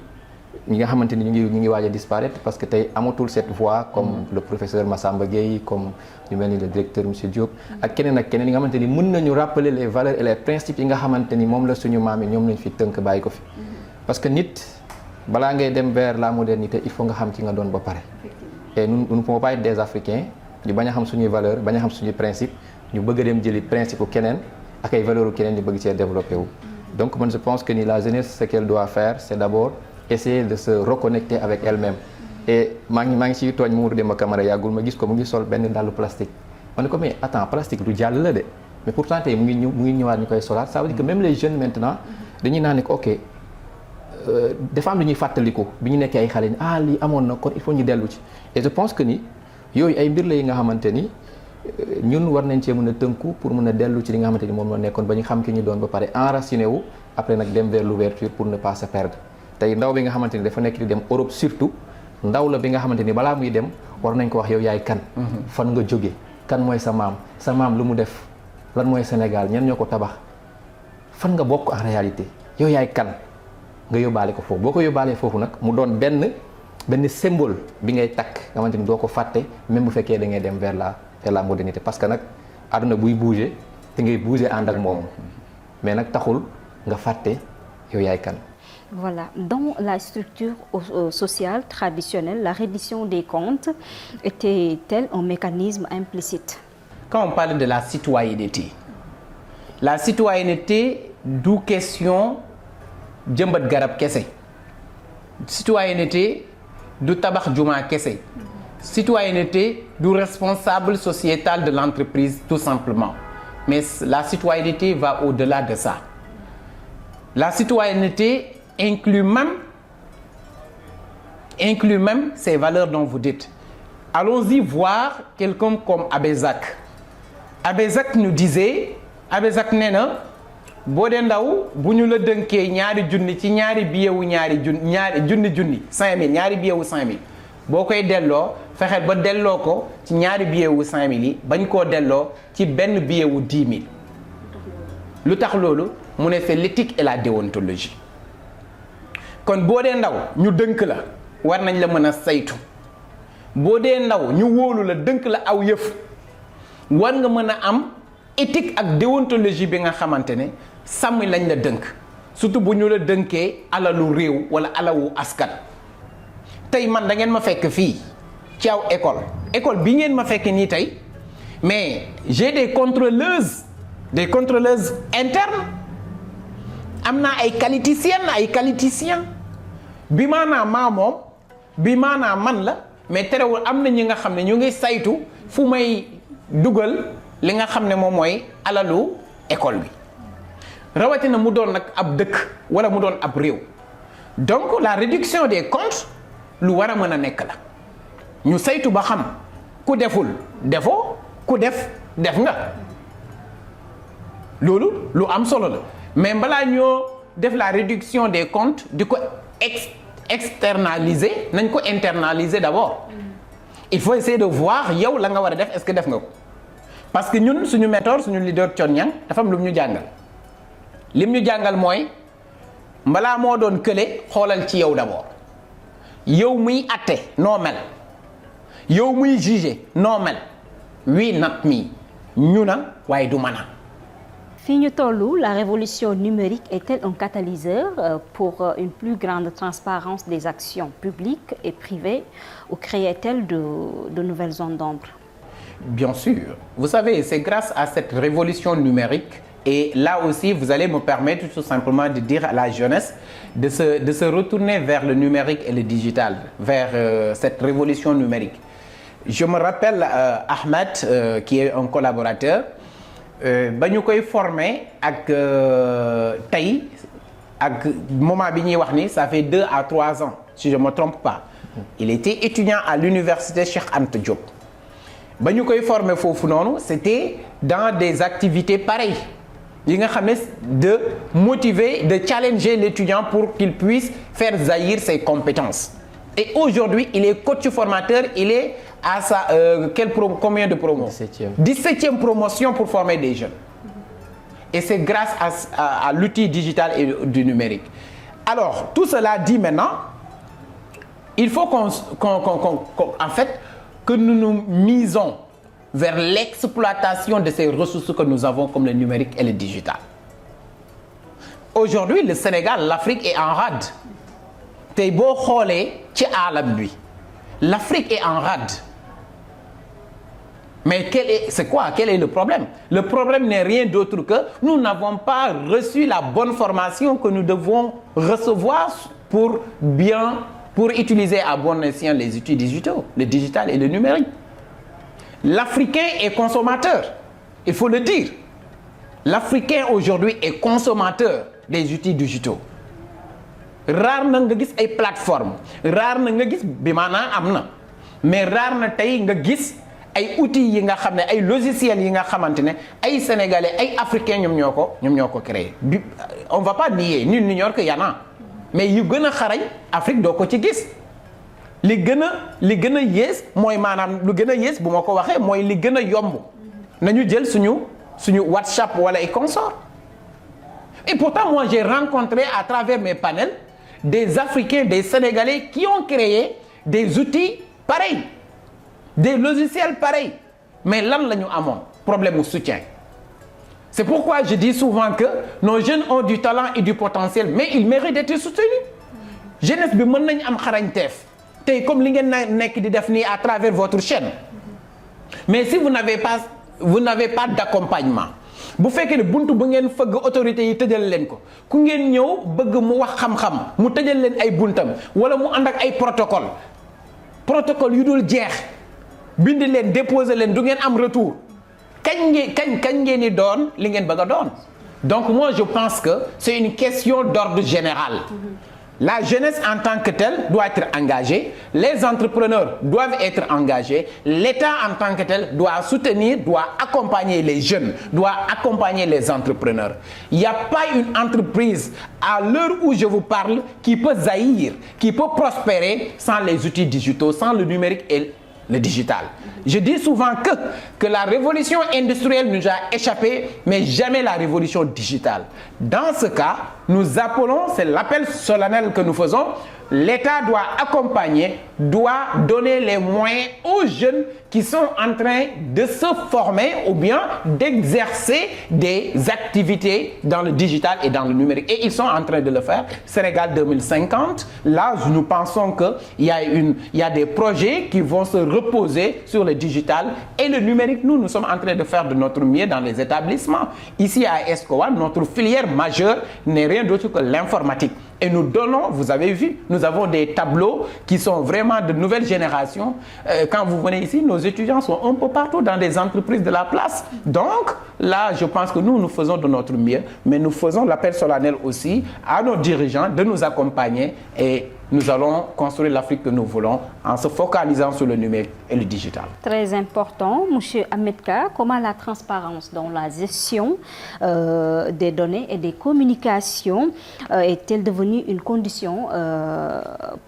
ñi nga xamante ni ñu ngi waaj a disparaître parce que tey amatul cette voix comme le professeur Massamba Gueye comme ñu mel ni le directeur monsieur Diop ak keneen yi nga xamante ni mën nañu rappeler les valeurs et les principes yi nga xamante ni moom la suñu maam yi ñoom lañ fi tënk bàyyi ko fi parce que nit balaa ngay dem vers la modernité il faut nga xam ci nga doon ba pare et nous ne pouvons pas être des Africains ñu bañ a xam suñuy valeurs bañ a xam suñuy principe ñu bëgg a dem jëli principe u keneen ak ay valeurs keneen ñu bëgg cee développé wu donc man je pense que ni la jeunesse ce qu'elle doit faire c'est d'abord essayer de se reconnecter avec elle-même et maa ngi ciy tooñ Mamadou Demba Camara yàggul ma gis ko mu ngi sol benn dàllu plastique ma ne ko mais attends plastique du jàll la de mais pourtant tey mu ngi ñëwaat ñu koy solaat ça veut dire que même les jeunes maintenant dañuy naan ne ko ok dafa am lu ñuy fàttaliku bi ñu nekkee ay xale ni lii amoon na kon il faut ñu dellu ci et je pense que ni yooyu ay mbir la yi nga xamante ni ñun war nañ cee mën a tënku pour mën a dellu ci li nga xamante ni moom la nekkoon ba ñu xam ki ñu doon ba pare enraciné wu après nag dem vers l'ouverture pour ne pas se perdre tey ndaw bi nga xamante ni dafa nekk di dem Europe surtout ndaw la bi nga xamante ni balaa muy dem war nañ ko wax yow yaay kan fan nga jóge kan mooy sa maam lu mu def lan mooy Sénégal ñen ñoo ko tabax fan nga bokk en réalité yow yaay kan nga yóbbaale ko foofu boo ko yóbbaalee foofu nag mu doon benn symbole bi ngay takk nga xamante ni doo ko fàtte même bu fekkee da ngay dem vers la modernité parce que nag àdduna buy bouger te ngay bouger ànd ak moom mais nag taxul nga fàtte yow yaay kan. Voilà, dans la structure sociale traditionnelle, la reddition des comptes était-elle un mécanisme implicite? Quand on parle de la citoyenneté, la citoyenneté du question jëmbat garab kese citoyenneté du tabax juma kese citoyenneté du responsable sociétal de l'entreprise tout simplement mais la citoyenneté va au-delà de ça la citoyenneté inclut même ces valeurs dont vous dites allons-y voir quelqu'un comme Abbé Jacques nous disait Abbé Jacques nee na boo dee ndaw bu ñu la dënkee ñaari junni ci ñaari billet wu ñaari junni 5000 ñaari billet wu 5000 boo koy delloo fexeel ba delloo ko ci ñaari billet wu 5000 yi bañ koo delloo ci benn billet wu 10 000 lu tax loolu mu ne c'est l'éthique et la déontologie kon boo dee ndaw ñu dënk la war nañ la mën a saytu boo dee ndaw ñu wóolu la dënk la aw yëf war nga mën a am éthique ak déontologie bi nga xamante ne sàmm lañ la dënk surtout bu ñu la dënkee alalu réew wala alawu askan tey man da ngeen ma fekk fii ci aw école bi ngeen ma fekk nii tey mais j'ai des contrôleuses internes am naa ay qualiticiens bi maanaam maa moom bi maanaam man la mais terewul am na ñi nga xam ne ñu ngi saytu fu may dugal li nga xam ne moom mooy alalu école bi rawatina mu doon nag ab dëkk wala mu doon ab réew donc la réduction des comptes lu war a mën a nekk la ñu saytu ba xam ku deful defoo ku def nga loolu lu am solo la mais balaa ñoo def la réduction des comptes di ko externaliser nañ ko internaliser d'abord il faut essayer de voir yow la nga war a def est-ce que def nga ko parce que ñun suñu méthode suñu leader Thione Niang dafa am lu mu ñu jàngal lim ñu jàngal mooy mbalaa moo doon kële xoolal ci yow d'abord yow muy atte noo mel yow muy juger noo mel oui not me ñu na waaye du mën a fii ñu tollu la révolution numérique est-elle un catalyseur pour une plus grande transparence des actions publiques et privées ou crée-t-elle de nouvelles zones d'ombre? Bien sûr. Vous savez, c'est grâce à cette révolution numérique et là aussi, vous allez me permettre tout simplement de dire à la jeunesse de se retourner vers le numérique et le digital, vers cette révolution numérique. Je me rappelle Ahmed, qui est un collaborateur, ba ñu koy formé ak tey ak moment bi ñuy wax ni ça fait 2 à 3 ans si je me trompe pas il était étudiant à l'université Cheikh Anta Diop ba ñu koy formé foofu noonu c'était dans des activités pareilles yi nga xam ne de motiver de challenger l'étudiant pour qu'il puisse faire jaillir ses compétences et aujourd'hui il est coach formateur il est à sa combien de promo 17e promotion pour former des jeunes et c'est grâce à l'outil digital et du numérique alors tout cela dit maintenant il faut en fait que nous nous misons vers l'exploitation de ces ressources que nous avons comme le numérique et le digital aujourd'hui le Sénégal l'Afrique est en rade tey boo xoolee ci alam bi l'Afrique est en rade mais quel est le problème? Le problème n'est rien d'autre que nous n'avons pas reçu la bonne formation que nous devons recevoir pour utiliser à bon escient les outils digitaux, le digital et le numérique. L'Africain est consommateur, il faut le dire. L'Africain aujourd'hui est consommateur des outils digitaux. Rare na nga gis ay plateformes, rare na nga gis bi maanaam am na mais rare na tey nga gis ay outils yi nga xam ne ay logiciels yi nga xamante ne ay sénégalais ay africains ñoom ñoo ko créé bi on va pas nier nul n'ignore que y en a mais yu gën a xarañ Afrique doo ko ci gis li gën a yées mooy maanaam lu gën a yées bu ma ko waxee mooy li gën a yomb nañu jël suñu WhatsApp wala ay consorts et pourtant moi j'ai rencontré à travers mes panels des Africains des Sénégalais qui ont créé des outils pareils des logiciels pareils mais lan la ñu amoon problème mu soutien c'est pourquoi je dis souvent que nos jeunes ont du talent et du potentiel mais ils méritent d'être soutenus jeunesse bi mën nañu am xarañteef tey comme li ngeen nekk di def nii à travers votre chaîne mais si vous n'avez pas d'accompagnement bu fekkee ne buntu bu ngeen fëgg autorités yi tëjal leen ko ku ngeen ñëw bëgg mu wax xam-xam mu tëjal leen ay buntam wala mu ànd ak ay protocole yu dul jeex bind leen déposer leen du ngeen am retour kañ ngeen ni doon li ngeen bëgg a doon. Donc moi je pense que c'est une question d'ordre général. La jeunesse en tant que telle doit être engagée, les entrepreneurs doivent être engagés, l'État en tant que tel doit soutenir, doit accompagner les jeunes, doit accompagner les entrepreneurs. Il n'y a pas une entreprise à l'heure où je vous parle qui peut jaillir, qui peut prospérer sans les outils digitaux, sans le numérique et le digital. Je dis souvent que la révolution industrielle nous a échappé, mais jamais la révolution digitale. Dans ce cas, nous appelons, c'est l'appel solennel que nous faisons, l'État doit accompagner, doit donner les moyens aux jeunes qui sont en train de se former ou bien d'exercer des activités dans le digital et dans le numérique. Et ils sont en train de le faire. Sénégal 2050, là, nous pensons qu'il y a des projets qui vont se reposer sur le digital et le numérique. Nous sommes en train de faire de notre mieux dans les établissements. Ici à Escowa, notre filière majeure n'est rien d'autre que l'informatique. Et nous donnons, vous avez vu, nous avons des tableaux qui sont vraiment de nouvelle génération. Quand vous venez ici, nos étudiants sont un peu partout dans des entreprises de la place. Donc, là, je pense que nous faisons de notre mieux, mais nous faisons l'appel solennel aussi à nos dirigeants de nous accompagner et nous allons construire l'Afrique que nous voulons en se focalisant sur le numérique et le digital. Très important, M. Ahmedka, comment la transparence dans la gestion des données et des communications est-elle devenue une condition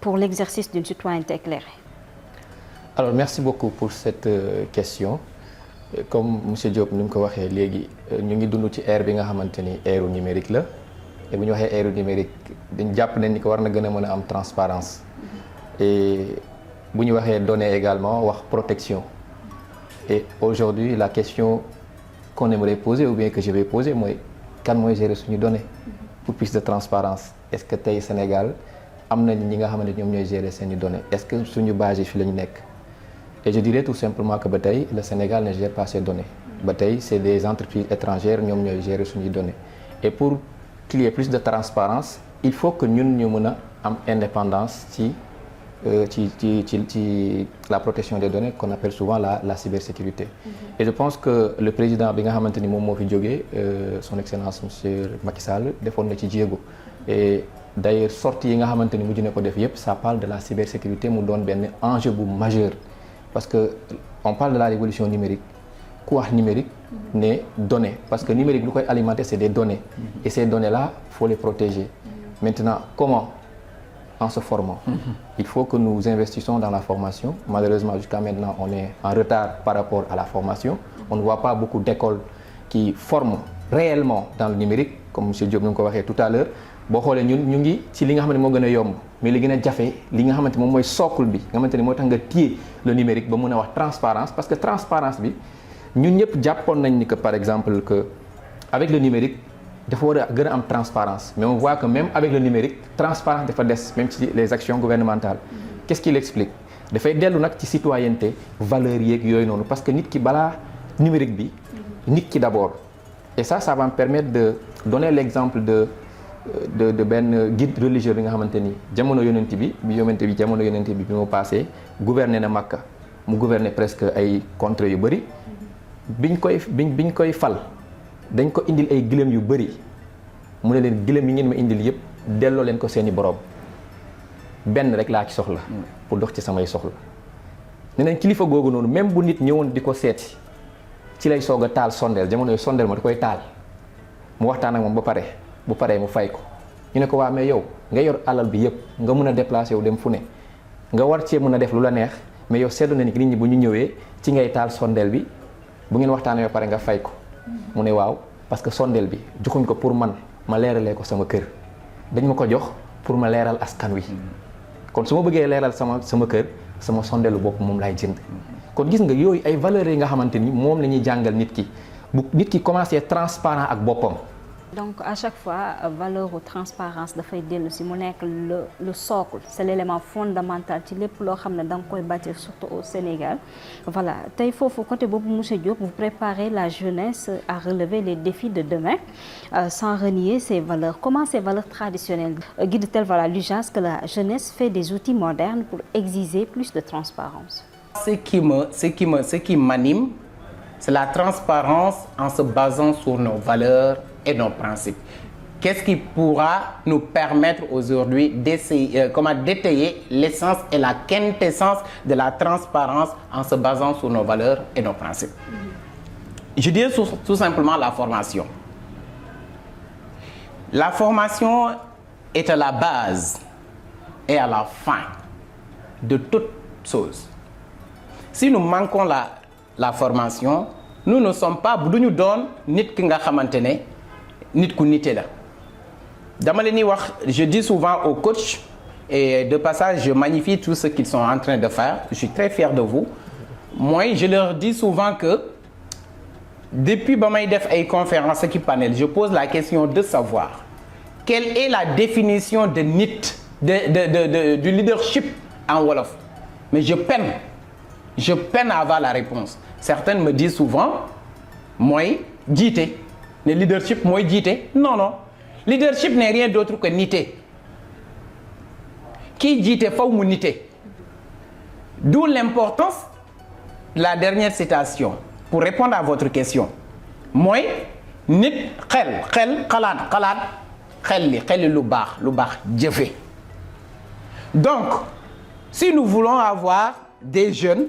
pour l'exercice d'une citoyenneté éclairée? Alors, merci beaucoup pour cette question. Comme M. Diop nous l'a dit, nous sommes dans l'ère bi nga xamanteni ère numérique la. Et bu ñu waxee ère numérique dañ jàpp nañ ni ko war na gën a mën a am transparence et bu ñu waxee données également wax protection. Et aujourd'hui la question qu'on aimerait poser ou bien que je vais poser mooy kan mooy gérer suñu données pour plus de transparence. Est-ce que tey Sénégal am nañ ñi nga xamante ñoom ñooy gérer seeni données? Est-ce que suñu base yi fi la ñu nekk? Et je dirais tout simplement que ba tey le Sénégal ne gère pas ses données. Ba tey c'est des entreprises étrangères ñoom ñooy gérer suñuy données. Et pour qu'il y ait plus de transparence, il faut que nous ayons une indépendance ci la protection des données qu'on appelle souvent la cybersécurité. Et je pense que le président bi nga xamante ni moom moo fi jógee son excellence monsieur Macky Sall defoon na ci jéego. Et d'ailleurs sortie yi nga xamante ni mujj na ko def yépp ça parle de la cybersécurité mu doon benn enjeu bu majeur. Parce que on parle de la révolution numérique. Quoi numérique n'est données parce que numérique lu koy alimenter c'est des données et ces données là faut les protéger. Maintenant comment? En se formant. Il faut que nous investissions dans la formation. Malheureusement jusqu'à maintenant on est en retard par rapport à la formation. On ne voit pas beaucoup d'écoles qui forment réellement dans le numérique comme monsieur Diop nous ko waxee tout à l'heure. Boo xoolee ñun ñu ngi ci li nga xamante moo gën a yomb mais li gën a jafe li nga xamante moom mooy socle bi nga xamante ni moo tax nga téye le numérique ba mën a wax transparence parce que transparence bi ñun ñëpp jàppoon nañ ni que par exemple que avec le numérique dafa war a gën a am transparence mais on voit que même avec le numérique transparence dafa des même ci les actions gouvernementales. Qu'est-ce qui l'explique? Dafay dellu nag ci citoyenneté valeurs yeeg yooyu noonu parce que nit ki balaa numérique bi nit ki d'abord et ça va me permettre de donner l'exemple de benn guide religieux bi nga xamante ni jamono yonent bi bi mu passé gouverner na Makka mu gouverner presque ay contrées yu bëri biñ koy fal dañ ko indil ay gëlëm yu bëri mu ne leen gëlëm yi ngeen ma indil yëpp delloo leen ko seeni borom benn rek laa ci soxla pour dox ci samay soxla. ne nañ kilifa googu noonu même bu nit ñëwoon di ko seeti ci lay soog a taal sondeel jamono yu sondeel ma da koy taal mu waxtaan ak moom ba pare bu paree mu fay ko ñu ne ko waa mais yow nga yor alal bi yëpp nga mën a déplacer wu dem fu ne nga war cee mën a def lu la neex mais yow seetlu na ni nit ñi bu ñu ñëwee ci ngay taal sondeel bi bu ngeen waxtaanee ba pare nga fay ko mu ne waaw parce que sondeel bi joxuñ ko pour man ma leeralee ko sama kër dañ ma ko jox pour ma leeral askan wi kon su ma bëggee leeral sama kër sama sondeelu bopp moom laay jënd kon gis nga yooyu ay valeurs yi nga xamante ni moom la ñuy jàngal nit ki bu nit ki commencé transparent ak boppam Donc à chaque fois valeur ou transparence dafay dellu si mu nekk le socle c'est l'élément fondamental ci lépp loo xam ne da nga koy bâtir surtout au Sénégal. Voilà tey foofu côté boobu monsieur Diop vous préparez la jeunesse à relever les défis de demain sans renier ses valeurs. Comment ces valeurs traditionnelles guident-elles voilà l'usage que la jeunesse fait des outils modernes pour exiger plus de transparence? Ce qui m'anime, c'est la transparence en se basant sur nos valeurs et nos principes. Qu'est-ce qui pourra nous permettre aujourd'hui d'étayer l'essence et la quintessence de la transparence en se basant sur nos valeurs et nos principes? Je dirais tout simplement la formation. La formation est à la base et à la fin de toute chose. Si nous manquons la formation, nous ne sommes pas bu ñu doon nit ki nga xamante ne nit ku nite la. Dama leen di wax, je dis souvent aux coachs et de passage je magnifie tout ce qu'ils sont en train de faire. Je suis très fier de vous. Moi, je leur dis souvent que depuis ba may def ay conférences ak panel, je pose la question de savoir quelle est la définition de nit du leadership en wolof. Mais je peine à avoir la réponse. Certaines me disent souvent mooy jiite. Le leadership mooy jiite. Non. Leadership n'est rien d'autre que nite. Qui jiite faw mu nite. D'où l'importance de la dernière citation. Pour répondre à votre question. Mooy nit xel xalaat xel li lu baax jëfe. Donc si nous voulons avoir des jeunes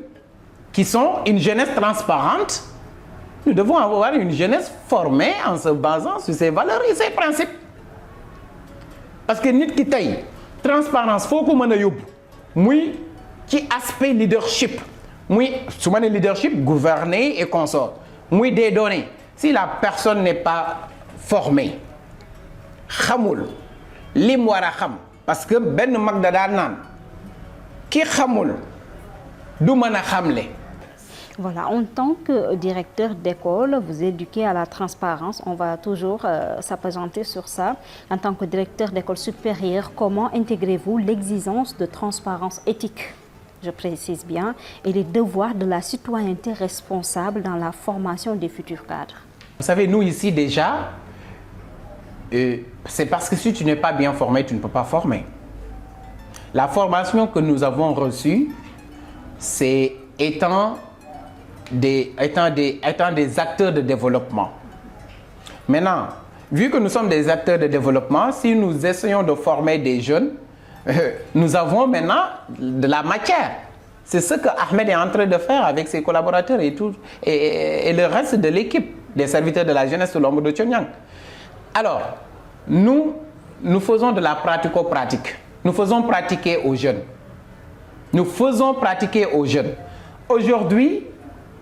qui sont une jeunesse transparente, nous devons avoir une jeunesse formée en se basant sur ses valeurs et ses principes. Parce que nit ki tey transparence foo ko mën a yóbbu muy ci aspect leadership muy su ma nee leadership gouverner et consort muy des données. Si la personne n'est pas formée xamul lim war a xam parce que benn mag da daan naan ki xamul du mën a xamle. Voilà, en tant que directeur d'école, vous éduquez à la transparence. On va toujours s'appesantir sur ça. En tant que directeur d'école supérieure, comment intégrez-vous l'exigence de transparence éthique, je précise bien, et les devoirs de la citoyenneté responsable dans la formation des futurs cadres? Vous savez, nous ici déjà, c'est parce que si tu n'es pas bien formé, tu ne peux pas former. La formation que nous avons reçue, c'est étant des acteurs de développement. Maintenant, vu que nous sommes des acteurs de développement, si nous essayons de former des jeunes, nous avons maintenant de la matière. C'est ce que Ahmed est en train de faire avec ses collaborateurs et le reste de l'équipe des serviteurs de la jeunesse de l'ombre de Thionyang. Alors, nous faisons de la pratico-pratique. Nous faisons pratiquer aux jeunes. Aujourd'hui,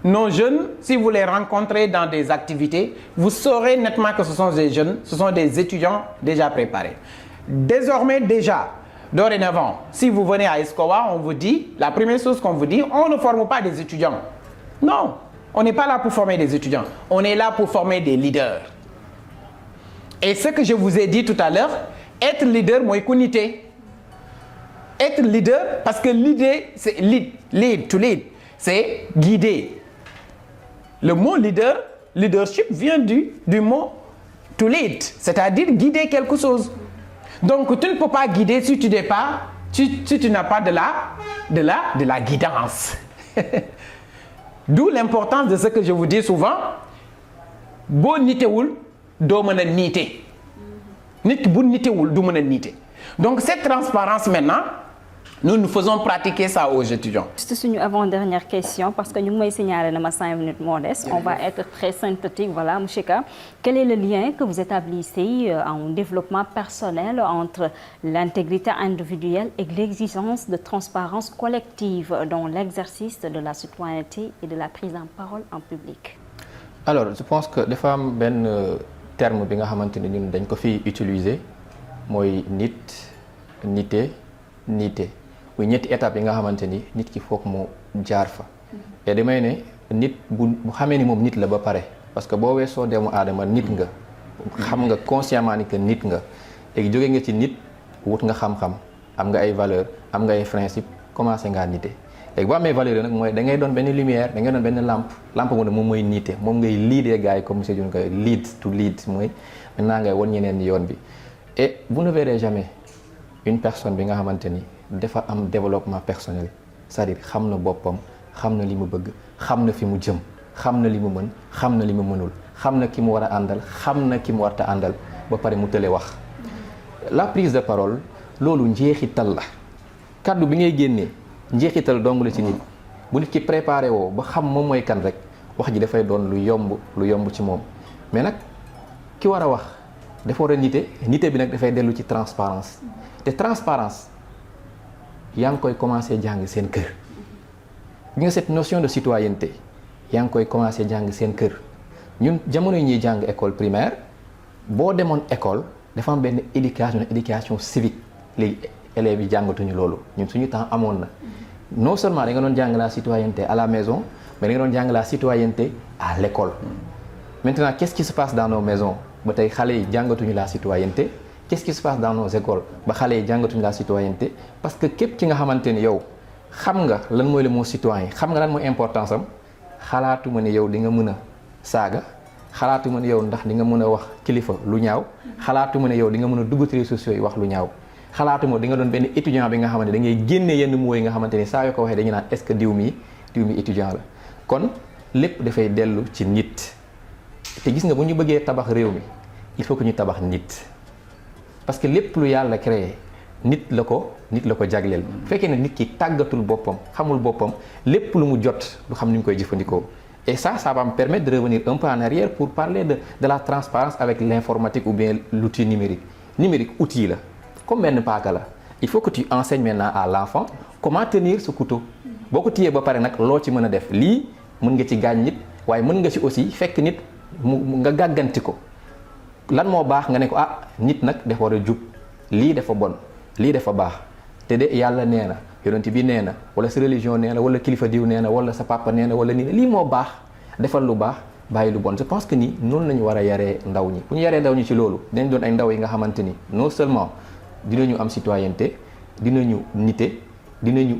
nos jeunes, si vous les rencontrez dans des activités, vous saurez nettement que ce sont des jeunes, ce sont des étudiants déjà préparés. Désormais, dorénavant, si vous venez à ESCOA, on vous dit, la première chose qu'on vous dit, on ne forme pas des étudiants. Non, on n'est pas là pour former des étudiants. On est là pour former des leaders. Et ce que je vous ai dit tout à l'heure, être leader, moi, unité. Être leader, parce que l'idée, c'est lead, to lead, c'est guider. Le mot leadership vient du mot to lead, c'est-à-dire guider quelque chose. Donc tu ne peux pas guider si tu n'as pas de la guidance. D'où l'importance de ce que je vous dis souvent. Boo nitewul doo mën a niite. Nit ki bu nitewul du mën a niite. Donc cette transparence maintenant, nous faisons pratiquer ça aux étudiants. C'est une avant-dernière question parce que nous m'avons signalé dans 5 minutes modestes. On va être très synthétique. Voilà, M. Ka, quel est le lien que vous établissez en développement personnel entre l'intégrité individuelle et l'exigence de transparence collective dans l'exercice de la citoyenneté et de la prise en parole en public? Alors, je pense que dafa am benn terme bi nga xamante ni ñun dañ ko fi utiliser mooy nite. muy ñetti étape yi nga xamante ni nit ki foog mu jaar fa. et damay ne nit bu xamee ni moom nit la ba pare parce que boo weesoo doomu aadama nit nga xam nga consciemment ni que nit nga léegi jóge nga ci nit wut nga xam-xam am nga ay valeur am nga ay principe commencé ngaa nite léegi boo amee valeur nag mooy da ngay doon benn lumière da ngay doon benn lampe moom mooy nite moom ngay leader gars yi comme monsieur Dione koy lead to lead mooy maintenant ngay won ñeneen yoon bi et vous ne verrez jamais une personne bi nga xamante ni dafa am développement personnel c'est-à-dire xam na boppam xam na li mu bëgg xam na fi mu jëm xam na li mu mën xam na li mu mënul xam na ki mu war a àndal xam na ki mu warta àndal ba pare mu tële wax la prise de parole loolu njeexital la kaddu bi ngay génnee njeexital dong la ci nit bu nit ki préparé woo ba xam moom mooy kan rek wax ji dafay doon lu yomb ci moom mais nag ki war a wax dafa war a nite bi nag dafay dellu ci transparence te transparence yaa ngi koy commencé jàng seen kër bi nga cette notion de citoyenneté yaa ngi koy commencé jàng seen kër ñun jamono yi ñuy jàng école primaire boo demoon école dafa am benn éducation civique léegi élèves yi jàngatuñu loolu ñun suñu temps amoon na non seulement da nga doon jàng la citoyenneté à la maison mais da nga doon jàng la citoyenneté à l'école maintenant qu'est-ce qui se passe dans nos maisons ba tey xale yi jàngatuñu la citoyenneté qu'est-ce qui se passe dans nos écoles ba xale yi jàngatuñu la citoyenneté parce que képp ki nga xamante ni yow xam nga lan mooy le mot citoyen xam nga lan mooy importance am xalaatuma ne yow di nga mën a saaga xalaatuma ne yow ndax di nga mën a wax kilifa lu ñaaw xalaatuma ne yow di nga mën a dugg ci réseaux sociaux yi wax lu ñaaw xalaatuma di nga doon benn étudiant bi nga xamante ne da ngay génne yenn mots yi nga xamante ni saa yoo ko waxee dañu naan est-ce que diw mi étudiant la kon lépp dafay dellu ci nit te gis nga bu ñu bëggee tabax réew mi il faut que ñu tabax nit parce que lépp lu yàlla créé nit la ko jagleel bu fekkee ne nit ki tàggatul boppam xamul boppam lépp lu mu jot du xam ni mu koy jëfandikoo et ça va me permettre de revenir un peu en arrière pour parler de la transparence avec l'informatique ou bien l'outil numérique outil la comme benn paaka la il faut que tu enseignes maintenant à l'enfant comment tenir ce couteau boo ko téyee ba pare nag loo ci mën a def lii mën nga ci gaañ nit waaye mën nga ci aussi fekk nit mu nga gàgganti ko lan moo baax nga ne ko nit nag dafa war a jub lii dafa bon lii dafa baax te de yàlla nee na yonent bi nee na wala sa religion nee na wala kilifa diw nee na wala sa papa nee na wala nii lii moo baax defal lu baax bàyyi lu bon je pense que ni noonu la ñu war a yaree ndaw ñi bu ñu yaree ndaw ñi ci loolu dinañ doon ay ndaw yi nga xamante ni non seulement dinañu am citoyenneté dinañu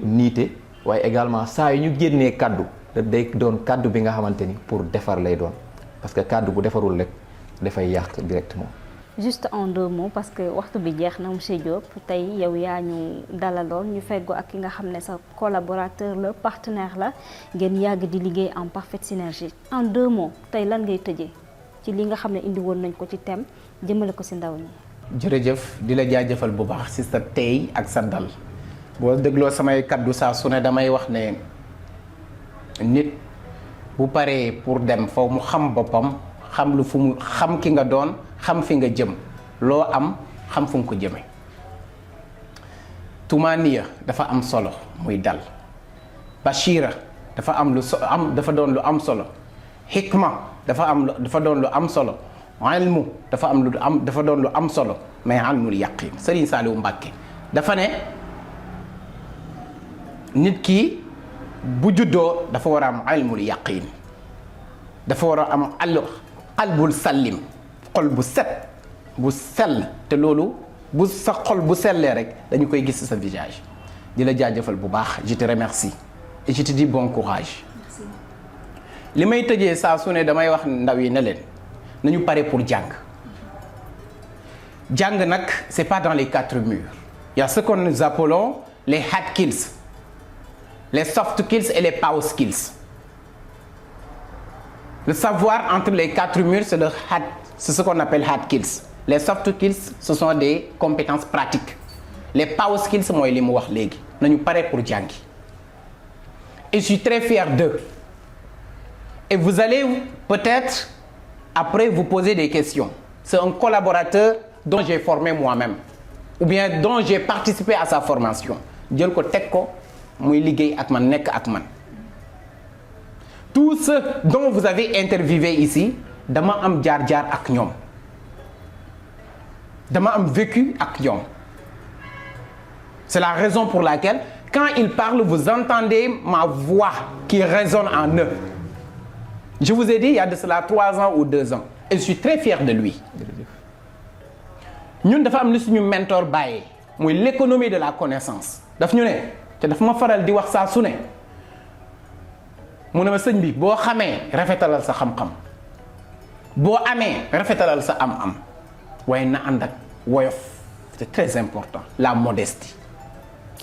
niite waaye également saa yu ñu génnee kaddu day doon kaddu bi nga xamante ni pour defar lay doon parce que kaddu bu defarul rek dafay yàq directement. juste en 2 mots parce que waxtu bi jeex na monsieur Diop tey yow yaa ñu dalaloon ñu feggoo ak ki nga xam ne sa collaborateur la partenaire la ngeen yàgg di liggéey en parfaite synergie. en 2 mots tey lan ngay tëjee ci li nga xam ne indi woon nañ ko ci thème jëmale ko si ndaw ñi. jërëjëf di la jaajëfal bu baax si sa tey ak sa dal boo dégloo samay kaddu saa su ne damay wax ne nit bu paree pour dem faw mu xam boppam xam lu fu mu xam ki nga doon xam fi nga jëm loo am xam fu nga ko jëme tumaaniya dafa am solo muy dal bashira dafa doon lu am solo hikma dafa doon lu am solo ilmu dafa doon lu am solo mais ilmul yaqin Serigne Saliou Mbacké dafa ne nit ki bu juddoo dafa war a am ilmul yaqin dafa war a am qalbul sallim xol bu set bu sell te loolu bu sa xol bu sellee rek dañu koy gis sa visage di la jaajëfal bu baax je te remercie et je te dis bon courage. li may tëjee saa su ne damay wax ndaw yi ne leen nañu pare pour jàng nag c'est pas dans les 4 murs il y a ce que nous appelons les hard skills les soft skills et les power skills. Le savoir entre les 4 murs, c'est ce qu'on appelle hard skills. Les soft skills, ce sont des compétences pratiques. Les power skills, moi, les mots légui. Nous paré pour Djangi. Et je suis très fier d'eux. Et vous allez peut-être, après, vous poser des questions. C'est un collaborateur dont j'ai formé moi-même. Ou bien dont j'ai participé à sa formation. Djel ko tek ko, muy liggéey ak man, nek ak man. Tous ceux dont vous avez interviewé ici, dama am jaar-jaar ak ñoom dama am vécu ak ñoom. C'est la raison pour laquelle quand ils parlent, vous entendez ma voix qui résonne en eux. Je vous ai dit il y a de cela 3 ans ou 2 ans, et je suis très fier de lui. ñun dafa am lu suñu mentor bàyyee muy l'économie de la connaissance daf ñu ne te dafa ma faral di wax saa su ne mu ne ma sëñ bi boo xamee rafetalal sa xam-xam boo amee rafetalal sa am-am waaye na ànd ak woyof c'est très important la modestie.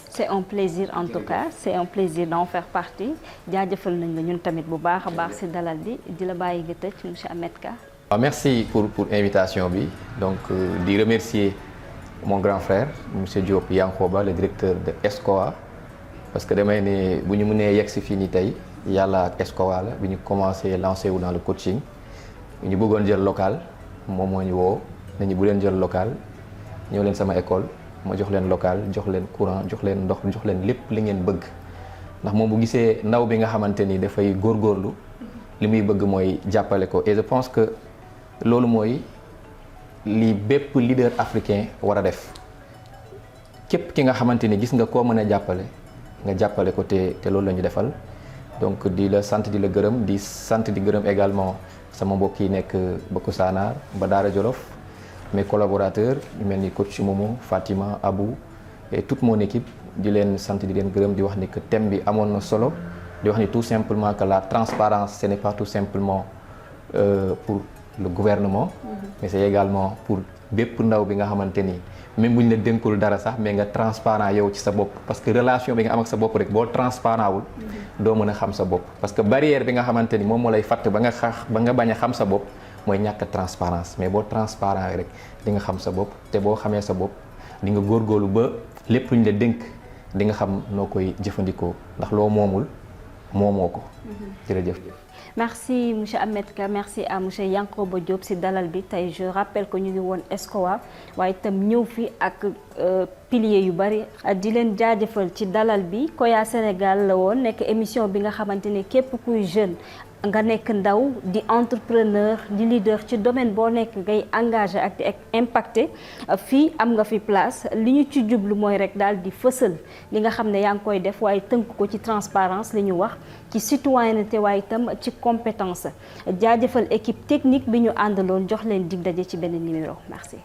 c'est un plaisir en tout cas c'est un plaisir d'en faire partie jaajëfal nañ la ñun tamit bu baax a baax ci dalal bi di la bàyyi nga tëj monsieur Ahmed Ka. Merci pour invitation bi donc di remercier mon grand frère monsieur Diop Yankoba le directeur de ESCOA parce que damay ne bu ñu mënee yegg si fii nii tey yàlla ak ESCOA la bi ñu commencé lancé wu dans le coaching ñu bëggoon jël local moom moo ñu woo nañu bu leen jël local ñëw leen sama école ma jox leen local jox leen courant jox leen ndox jox leen lépp li ngeen bëgg ndax moom bu gisee ndaw bi nga xamante ni dafay góorgóorlu li muy bëgg mooy jàppale ko et je pense que loolu mooy li bépp leader africain war a def képp ki nga xamante ni gis nga koo mën a jàppale nga jàppale ko te loolu la ñu defal donc di la sant di la gërëm di sant di gërëm également sama mbokk yi nekk Bokk Saanaar ba Daara Jolof mes collaborateurs yu mel ni coach Momo Fatima Abou et toute mon équipe di leen sant di leen gërëm di wax ni que thème bi amoon na solo di wax ni tout simplement que la transparence ce n'est pas tout simplement pour le gouvernement mais c'est également pour bépp ndaw bi nga xamante ni même bu ñu la dénkul dara sax mais nga transparent yow ci sa bopp parce que relation bi nga am ak sa bopp rek boo transparent wul doo mën a xam sa bopp parce que barrière bi nga xamante ni moom moo lay fàtt ba nga bañ a xam sa bopp mooy ñàkk transparence mais boo transparent rek di nga xam sa bopp te boo xamee sa bopp di nga góorgóorlu ba lépp lu ñu la dénk di nga xam noo koy jëfandikoo ndax loo moomul moomoo ko jërëjëf. Merci monsieur Ahmed Ka merci à monsieur Yankoba Diop ci dalal bi tey je rappelle que ñu ngi woon ESCOA waaye itam ñëw fi ak piliers yu bari di leen jaajëfal ci dalal bi Koya Sénégal la woon nekk émission bi nga xamante ne képp kuy jeune nga nekk ndaw di entrepreneur di leader ci domaine boo nekk ngay engagé ak di impacté fii am nga fi place li ñu ci jublu mooy rek daal di fësal li nga xam ne yaa ngi koy def waaye tënk ko ci transparence li ñu wax ci citoyenneté waaye itam ci compétence jaajëfal équipe technique bi ñu àndaloon jox leen dig daje ci benn numéro merci